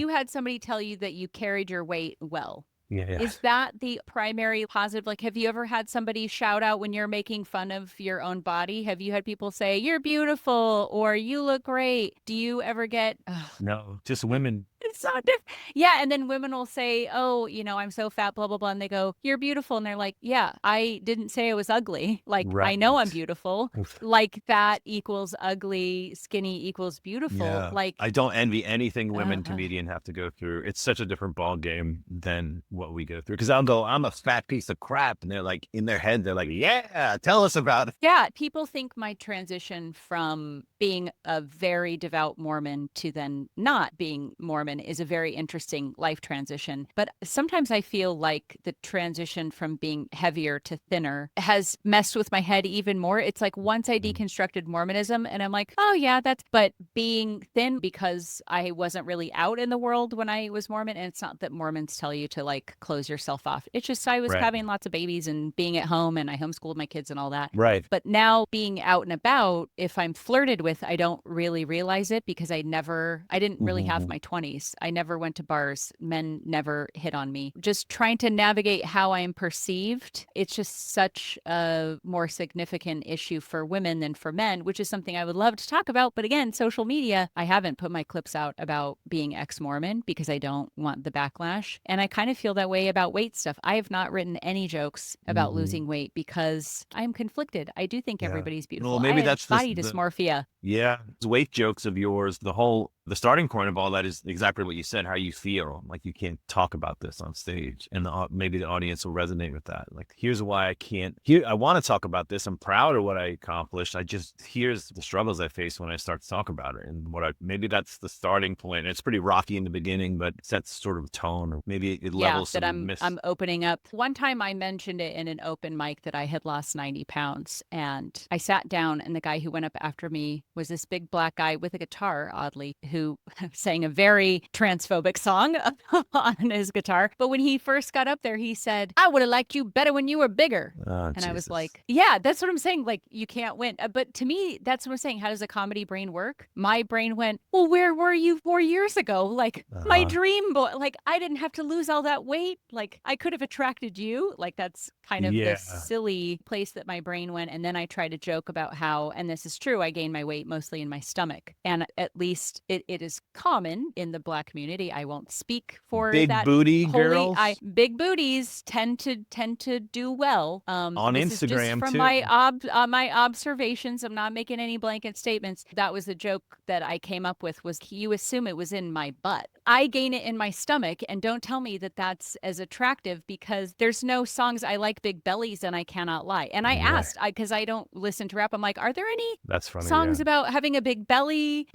had somebody tell you that you carried your weight well. Yeah. Is that the primary positive? Like, have you ever had somebody shout out when you're making fun of your own body? Have you had people say you're beautiful or you look great? Do you ever get? No, just women. It's so different. Yeah. And then women will say, oh, I'm so fat, blah, blah, blah. And they go, you're beautiful. And they're like, yeah, I didn't say I was ugly. Like, I know I'm beautiful. Like, fat equals ugly, skinny equals beautiful. Yeah. Like, I don't envy anything women comedians have to go through. It's such a different ball game than what we go through. Because I'll go, I'm a fat piece of crap. And they're like, in their head, they're like, yeah, tell us about it. yeah, people think my transition from being a very devout Mormon to then not being Mormon is a very interesting life transition. But sometimes I feel like the transition from being heavier to thinner has messed with my head even more. It's like once I deconstructed Mormonism and I'm like, oh yeah, but being thin because I wasn't really out in the world when I was Mormon. And it's not that Mormons tell you to like close yourself off. It's just I was having lots of babies and being at home and I homeschooled my kids and all that. Right. But now being out and about, if I'm flirted with, I don't really realize it because I didn't really have my 20s. I never went to bars. Men never hit on me. Just trying to navigate how I am perceived. It's just such a more significant issue for women than for men, which is something I would love to talk about. But again, social media, I haven't put my clips out about being ex-Mormon because I don't want the backlash. And I kind of feel that way about weight stuff. I have not written any jokes about losing weight because I'm conflicted. I do think everybody's beautiful. Well, maybe that's body dysmorphia. Yeah. The weight jokes of yours, the starting point of all that is exactly what you said, how you feel. Like you can't talk about this on stage. And maybe the audience will resonate with that. Like, here's why I can't. I want to talk about this. I'm proud of what I accomplished. Here's the struggles I face when I start to talk about it. And maybe that's the starting point. It's pretty rocky in the beginning, but it sets sort of a tone, or maybe it levels that I'm opening up. One time I mentioned it in an open mic that I had lost 90 pounds. And I sat down and the guy who went up after me was this big black guy with a guitar, oddly, who sang a very transphobic song on his guitar. But when he first got up there, he said, I would have liked you better when you were bigger. And Jesus. I was like, yeah, that's what I'm saying. Like, you can't win. But to me, that's what I'm saying. How does a comedy brain work? My brain went, well, where were you 4 years ago? Like, my dream boy. Like, I didn't have to lose all that weight. Like, I could have attracted you. Like, that's kind of this silly place that my brain went. And then I tried to joke about how, and this is true, I gained my weight mostly in my stomach. And at least it is common in the Black community. I won't speak for big that. Booty girls. Big booties tend to do well. On this Instagram is just from too. my observations. I'm not making any blanket statements. That was the joke that I came up with. Was you assume it was in my butt? I gain it in my stomach, and don't tell me that that's as attractive because there's no songs I like big bellies and I cannot lie. And I asked because I don't listen to rap. I'm like, are there any songs about having a big belly?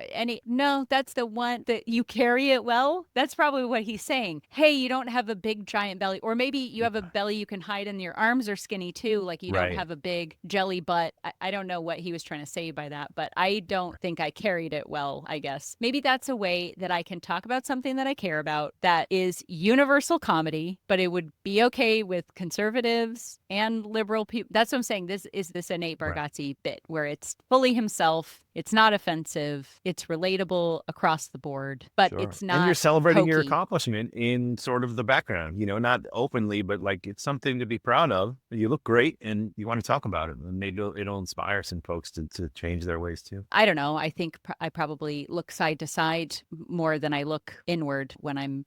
No, that's the one that you carry it well. That's probably what he's saying. Hey, you don't have a big giant belly, or maybe you have a belly you can hide and your arms are skinny too. Like you don't have a big jelly butt. I don't know what he was trying to say by that, but I don't think I carried it well, I guess. Maybe that's a way that I can talk about something that I care about that is universal comedy, but it would be okay with conservatives and liberal people. That's what I'm saying. This is this innate Bargatze bit where it's fully himself. It's not offensive. It's relatable across the board, but it's not. And you're celebrating your hokey. accomplishment in sort of the background, not openly, but like it's something to be proud of. You look great and you want to talk about it. And maybe it'll inspire some folks to change their ways too. I don't know. I think I probably look side to side more than I look inward when I'm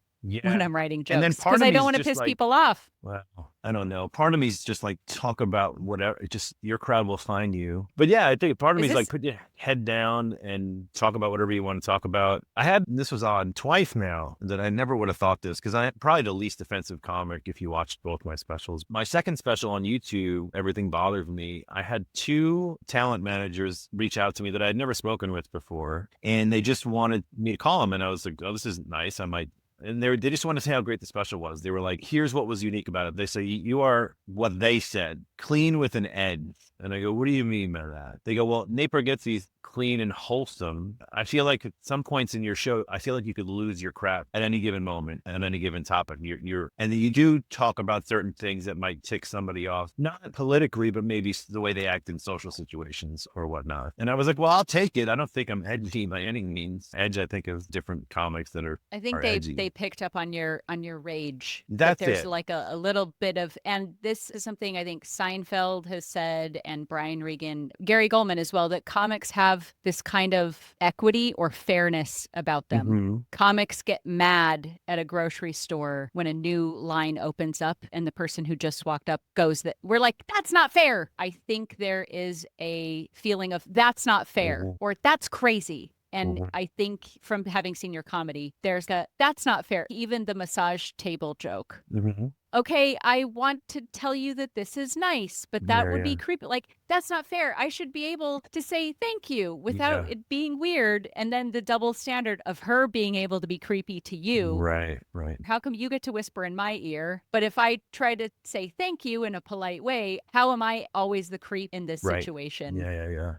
writing jokes because I don't want to piss people off. Well, I don't know. Part of me is just like talk about whatever. Just your crowd will find you. But yeah, I think part of me is like put your head down and talk about whatever you want to talk about. This was odd twice now that I never would have thought this because I'm probably the least offensive comic if you watched both my specials. My second special on YouTube, Everything Bothers Me, I had 2 talent managers reach out to me that I had never spoken with before. And they just wanted me to call them. And I was like, oh, this is nice. I might. And they just want to say how great the special was. They were like, here's what was unique about it. They say, you are what they said, clean with an edge. And I go, what do you mean by that? They go, well, Nate Bargatze's clean and wholesome. I feel like at some points in your show, I feel like you could lose your crap at any given moment, at any given topic. And you do talk about certain things that might tick somebody off, not politically, but maybe the way they act in social situations or whatnot. And I was like, well, I'll take it. I don't think I'm edgy by any means. Edge, I think, of different comics that are. I think they picked up on your rage. That's there's it. Like a little bit of, and this is something I think Seinfeld has said, and Brian Regan, Gary Goldman as well, that comics have have this kind of equity or fairness about them. Mm-hmm. Comics get mad at a grocery store when a new line opens up and the person who just walked up goes that we're like, that's not fair. I think there is a feeling of that's not fair or that's crazy. And I think from having seen your comedy, there's that's not fair. Even the massage table joke. Okay, I want to tell you that this is nice, but that would be creepy. Like, that's not fair. I should be able to say thank you without it being weird. And then the double standard of her being able to be creepy to you. Right. How come you get to whisper in my ear? But if I try to say thank you in a polite way, how am I always the creep in this situation?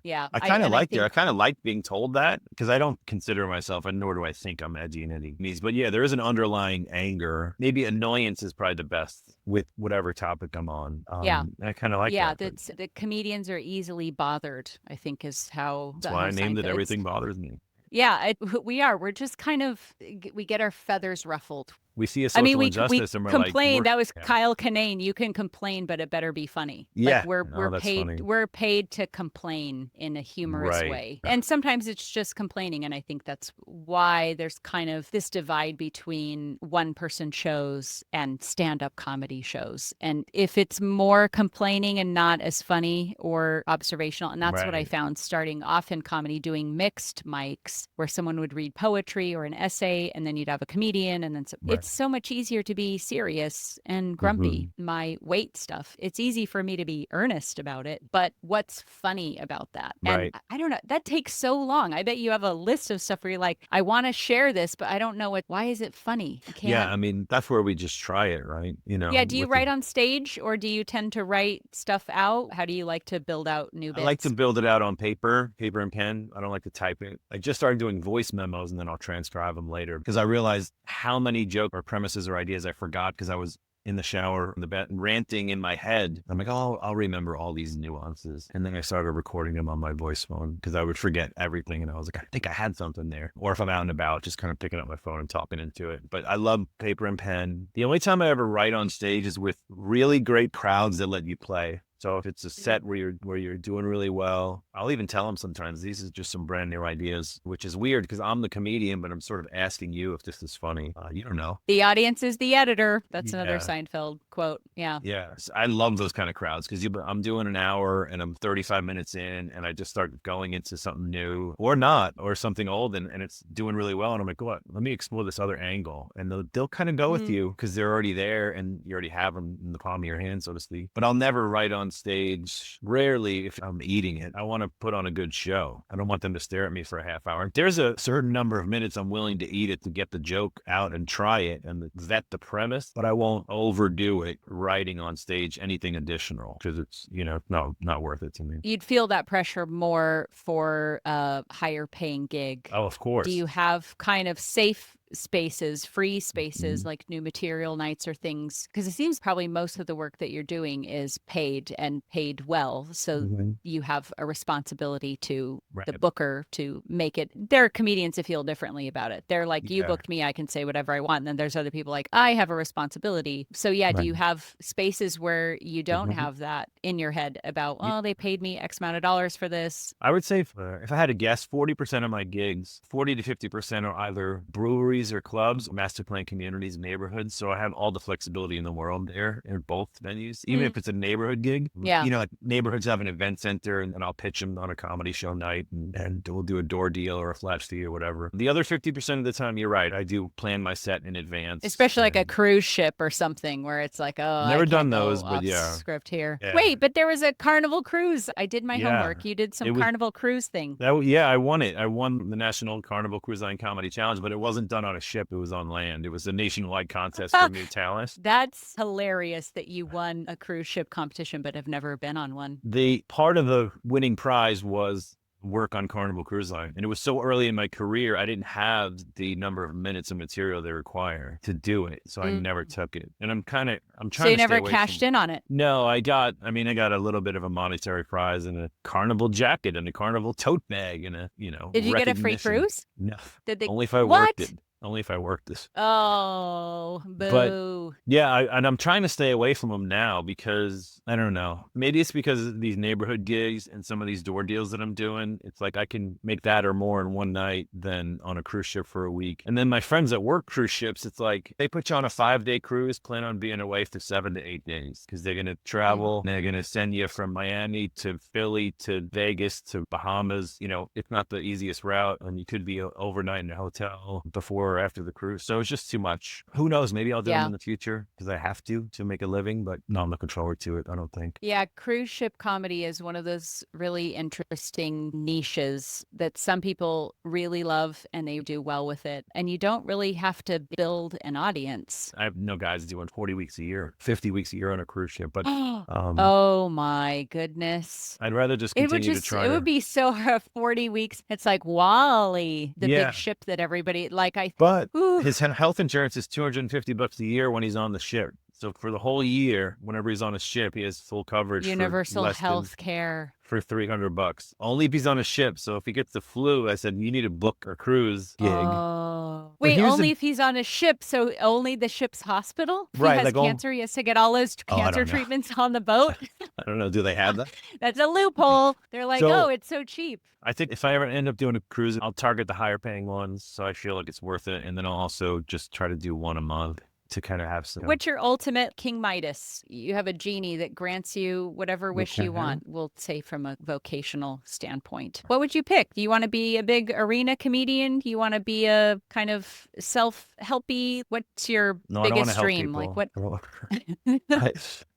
Yeah. I kind of like it. I kind of like being told that because I don't consider myself, and nor do I think I'm edgy in any means. But yeah, there is an underlying anger. Maybe annoyance is probably the best with whatever topic I'm on. I kind of like that. Yeah, the comedians are easily bothered, I think is how. That's why I named it Everything Bothers Me. Yeah, we are. We're just kind of, we get our feathers ruffled. We see a social injustice and we're complain. like, that was Kyle Kinane. You can complain, but it better be funny. Yeah, like we're paid. Funny. We're paid to complain in a humorous way, and sometimes it's just complaining. And I think that's why there's kind of this divide between one-person shows and stand-up comedy shows. And if it's more complaining and not as funny or observational, and that's what I found starting off in comedy, doing mixed mics where someone would read poetry or an essay, and then you'd have a comedian, and then it's so much easier to be serious and grumpy. My weight stuff, it's easy for me to be earnest about it, but what's funny about that? And I don't know, that takes so long. I bet you have a list of stuff where you're like, I want to share this, but I don't know why is it funny? Yeah, I mean, that's where we just try it, right? You know. Yeah, do you write on stage or do you tend to write stuff out? How do you like to build out new bits? I like to build it out on paper and pen. I don't like to type it. I just started doing voice memos and then I'll transcribe them later because I realized how many jokes or premises or ideas I forgot because I was in the shower, in the bed, ranting in my head. I'm like, oh, I'll remember all these nuances. And then I started recording them on my voice phone because I would forget everything. And I was like, I think I had something there. Or if I'm out and about, just kind of picking up my phone and talking into it. But I love paper and pen. The only time I ever write on stage is with really great crowds that let you play. So if it's a set where you're doing really well, I'll even tell them sometimes these are just some brand new ideas, which is weird because I'm the comedian, but I'm sort of asking you if this is funny. You don't know. The audience is the editor. That's another Seinfeld quote. Yeah. Yes. I love those kind of crowds because I'm doing an hour and I'm 35 minutes in and I just start going into something new or not, or something old and it's doing really well. And I'm like, what? Let me explore this other angle. And they'll kind of go with you because they're already there and you already have them in the palm of your hand, so to speak. But I'll never write on stage, rarely if I'm eating it. I want to put on a good show. I don't want them to stare at me for a half hour. There's a certain number of minutes I'm willing to eat it to get the joke out and try it and vet the premise, but I won't overdo it writing on stage anything additional because it's, not worth it to me. You'd feel that pressure more for a higher paying gig. Oh, of course. Do you have kind of safe spaces, free spaces, like new material nights or things? Because it seems probably most of the work that you're doing is paid and paid well. So you have a responsibility to the booker to make it. There are comedians that feel differently about it. They're like, you booked me, I can say whatever I want. And then there's other people like, I have a responsibility. So do you have spaces where you don't have that in your head about, oh, they paid me X amount of dollars for this? I would say if I had to guess, 40% of my gigs, 40 to 50% are either breweries or clubs, master plan communities, neighborhoods. So I have all the flexibility in the world there in both venues, even if it's a neighborhood gig. Yeah. Like neighborhoods have an event center and I'll pitch them on a comedy show night and we'll do a door deal or a flash fee or whatever. The other 50% of the time, you're right. I do plan my set in advance. Especially like a cruise ship or something where it's like, oh, never done those, but script here. Yeah. Wait, but there was a Carnival cruise. I did my homework. You did some Carnival cruise thing. I won it. I won the National Carnival Cruise Line Comedy Challenge, but it wasn't done on a ship. It was on land. It was a nationwide contest for new talent. That's hilarious that you won a cruise ship competition, but have never been on one. The part of the winning prize was work on Carnival Cruise Line. And it was so early in my career, I didn't have the number of minutes of material they require to do it. So I never took it. And I'm trying to So you never cashed in on it? No, I got a little bit of a monetary prize and a Carnival jacket and a Carnival tote bag and Did you get a free cruise? No. Did they? Only if I worked it. Only if I work this. Oh, boo. Yeah, and I'm trying to stay away from them now because I don't know. Maybe it's because of these neighborhood gigs and some of these door deals that I'm doing. It's like I can make that or more in one night than on a cruise ship for a week. And then my friends that work cruise ships, it's like they put you on a 5-day cruise, plan on being away for 7 to 8 days because they're going to travel. And they're going to send you from Miami to Philly to Vegas to Bahamas. You know, it's not the easiest route, and you could be overnight in a hotel before or after the cruise. So it's just too much. Who knows? Maybe I'll do them in the future because I have to make a living, but no, I'm looking forward to it. I don't think. Yeah, cruise ship comedy is one of those really interesting niches that some people really love and they do well with it. And you don't really have to build an audience. I have no guys doing 40 weeks a year, 50 weeks a year on a cruise ship, but oh my goodness. I'd rather just continue to try. It would be so 40 weeks. It's like Wally, the big ship that everybody But his health insurance is $250 a year when he's on the ship. So for the whole year, whenever he's on a ship, he has full coverage. Universal health care. For $300. Only if he's on a ship. So if he gets the flu, I said, you need to book a cruise gig. Oh. Wait, only if he's on a ship. So only the ship's hospital? If he has cancer, he has to get all those cancer treatments on the boat? I don't know. Do they have that? That's a loophole. They're like, it's so cheap. I think if I ever end up doing a cruise, I'll target the higher paying ones. So I feel like it's worth it. And then I'll also just try to do one a month to kind of have some. What's your ultimate King Midas? You have a genie that grants you whatever wish you want, we'll say from a vocational standpoint. What would you pick? Do you want to be a big arena comedian? Do you want to be a kind of self-helpy? What's your biggest dream? Like what?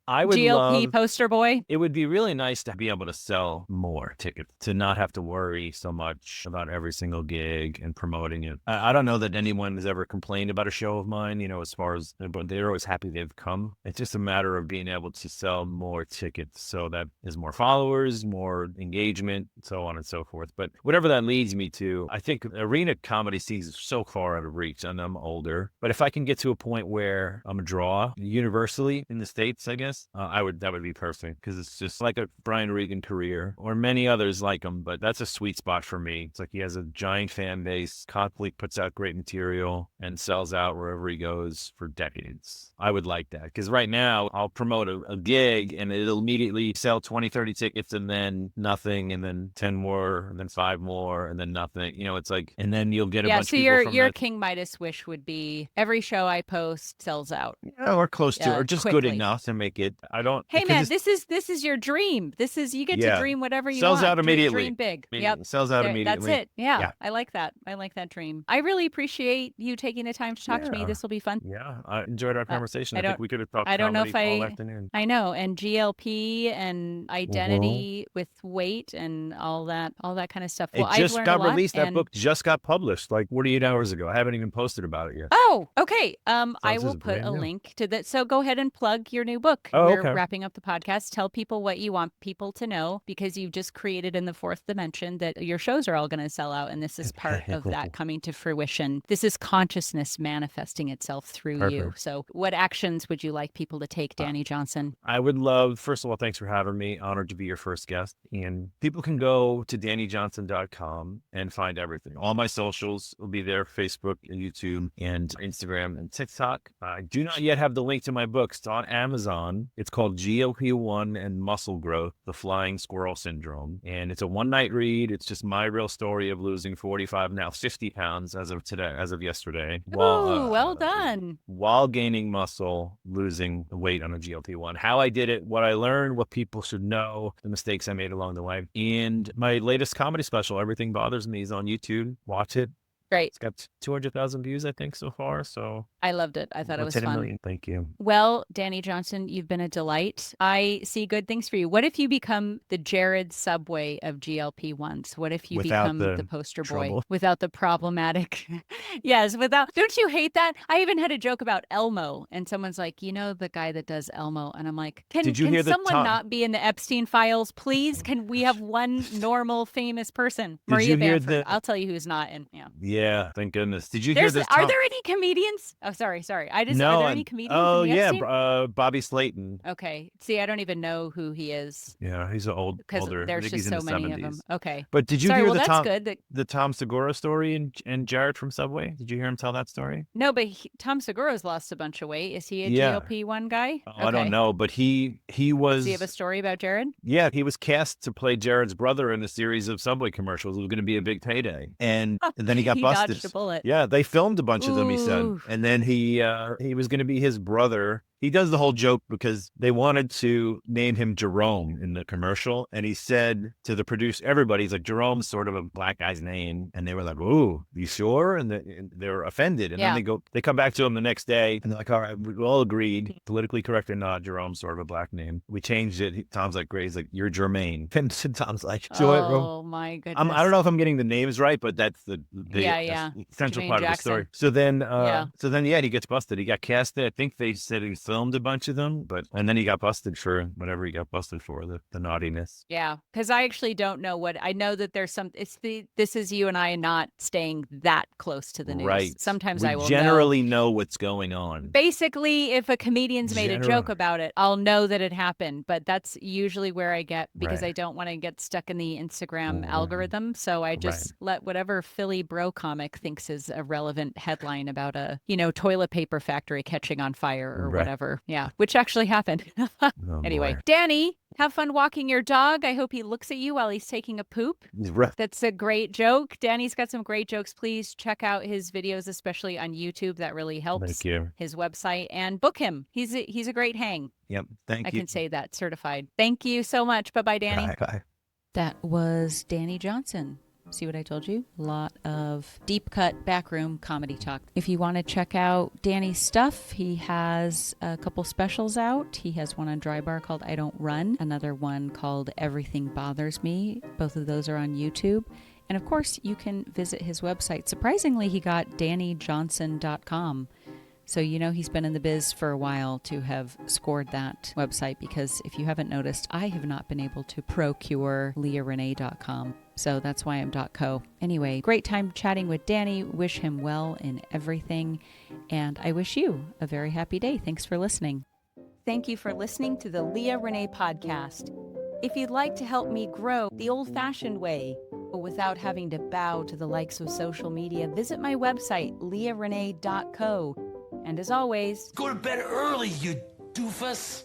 I would GLP love, poster boy. It would be really nice to be able to sell more tickets, to not have to worry so much about every single gig and promoting it. I don't know that anyone has ever complained about a show of mine, you know, as far as, but they're always happy they've come. It's just a matter of being able to sell more tickets so that is more followers, more engagement, so on and so forth. But whatever that leads me to, I think arena comedy seems so far out of reach, and I'm older. But if I can get to a point where I'm a draw universally in the States, I guess, that would be perfect because it's just like a Brian Regan career or many others like him, but that's a sweet spot for me. It's like he has a giant fan base, constantly puts out great material and sells out wherever he goes for decades. I would like that because right now I'll promote a gig and it'll immediately sell 20, 30 tickets and then nothing and then 10 more and then 5 more and then nothing. You know, it's like, and then you'll get a bunch of people from your King Midas wish would be every show I post sells out. Yeah, or close to, or just quickly. Good enough to make it. I don't. Hey man, this is your dream. You get to dream whatever you want. Sells out immediately. Dream big. Yep. Sells out immediately. That's it. Yeah. I like that. I like that dream. I really appreciate you taking the time to talk to me. This will be fun. Yeah, I enjoyed our conversation. I think we could have talked all afternoon. I know, and GLP and identity with weight and all that kind of stuff. Well, it just got released. That book just got published like 48 hours ago. I haven't even posted about it yet. Oh, okay. I will put a link to that. So go ahead and plug your new book. We're wrapping up the podcast. Tell people what you want people to know because you've just created in the fourth dimension that your shows are all going to sell out. And this is part of that coming to fruition. This is consciousness manifesting itself through you. So what actions would you like people to take, Danny Johnson? I would love, first of all, thanks for having me. Honored to be your first guest. And people can go to DannyJohnson.com and find everything. All my socials will be there, Facebook and YouTube and Instagram and TikTok. I do not yet have the link to my books. It's on Amazon. It's called GLP-1 and Muscle Growth, The Flying Squirrel Syndrome. And it's a one-night read. It's just my real story of losing 45, now 50 pounds as of yesterday. Well done. While gaining muscle, losing weight on a GLP-1. How I did it, what I learned, what people should know, the mistakes I made along the way. And my latest comedy special, Everything Bothers Me, is on YouTube. Watch it. Great. It's got 200,000 views, I think, so far. So I loved it. I thought it was fun. Million. Thank you. Well, Danny Johnson, you've been a delight. I see good things for you. What if you become the Jared Subway of GLP-1s? What if you become the poster boy without the problematic? Yes, don't you hate that? I even had a joke about Elmo and someone's like, you know, the guy that does Elmo. And I'm like, can someone not be in the Epstein Files, please? Can we have one normal famous person? Maria Bamford. I'll tell you who's not in. Yeah. Yeah, thank goodness. Did you hear this? Are there any comedians? Oh, sorry. Are there any comedians? Oh, in the yeah, Epstein? Bobby Slayton. Okay. See, I don't even know who he is Yeah, he's an because older. I there's think just he's in so the many 70s. of them. Okay. But did you Sorry, hear well, the that's Tom, good. the Tom Segura story and Jared from Subway? Did you hear him tell that story? No, but Tom Segura's lost a bunch of weight. Is he a Yeah. GLP-1 guy? Oh, I don't know, but he was. Does he have a story about Jared? Yeah, he was cast to play Jared's brother in a series of Subway commercials. It was going to be a big payday, and then he got busted. Dodged a bullet. Yeah, they filmed a bunch of them. He said, Ooh. and then he was going to be his brother. He does the whole joke because they wanted to name him Jerome in the commercial, and he said to the producer, everybody, he's like, Jerome's sort of a black guy's name, and they were like, "Ooh, you sure?" And they were offended, and then they come back to him the next day, and they're like, "All right, we all agreed, politically correct or not, Jerome's sort of a black name. We changed it." Tom's like, "Great." He's like, "You're Jermaine." And Tom's like, "Oh my goodness." I don't know if I'm getting the names right, but that's the central Jermaine part Jackson. of the story. So then, he gets busted. He got casted. I think they said he filmed a bunch of them, and then he got busted for whatever he got busted for, the naughtiness. Yeah, because I actually don't know I know that there's this is you and I not staying that close to the news. Right. Sometimes we I will generally know what's going on. Basically, if a comedian's made a joke about it, I'll know that it happened, but that's usually where I get, because I don't want to get stuck in the Instagram algorithm. So I just let whatever Philly bro comic thinks is a relevant headline about a, toilet paper factory catching on fire or whatever. Yeah, which actually happened. Anyway, Danny, have fun walking your dog. I hope he looks at you while he's taking a poop. That's a great joke. Danny's got some great jokes. Please check out his videos, especially on YouTube. That really helps. Thank you. His website, and book him. He's a great hang. Yep. Thank you. I can say that, certified. Thank you so much. Bye-bye, Danny. Bye. That was Danny Johnson. See what I told you? A lot of deep cut backroom comedy talk. If you want to check out Danny's stuff, he has a couple specials out. He has one on Dry Bar called I Don't Run, another one called Everything Bothers Me. Both of those are on YouTube. And of course, you can visit his website. Surprisingly, he got DannyJohnson.com. So he's been in the biz for a while to have scored that website, because if you haven't noticed, I have not been able to procure LeahRenee.com. So that's why I'm .co. Anyway, great time chatting with Danny. Wish him well in everything. And I wish you a very happy day. Thanks for listening. Thank you for listening to the Leah Renee podcast. If you'd like to help me grow the old-fashioned way, without having to bow to the likes of social media, visit my website, leahrenee.co. And as always, Go to bed early, you doofus.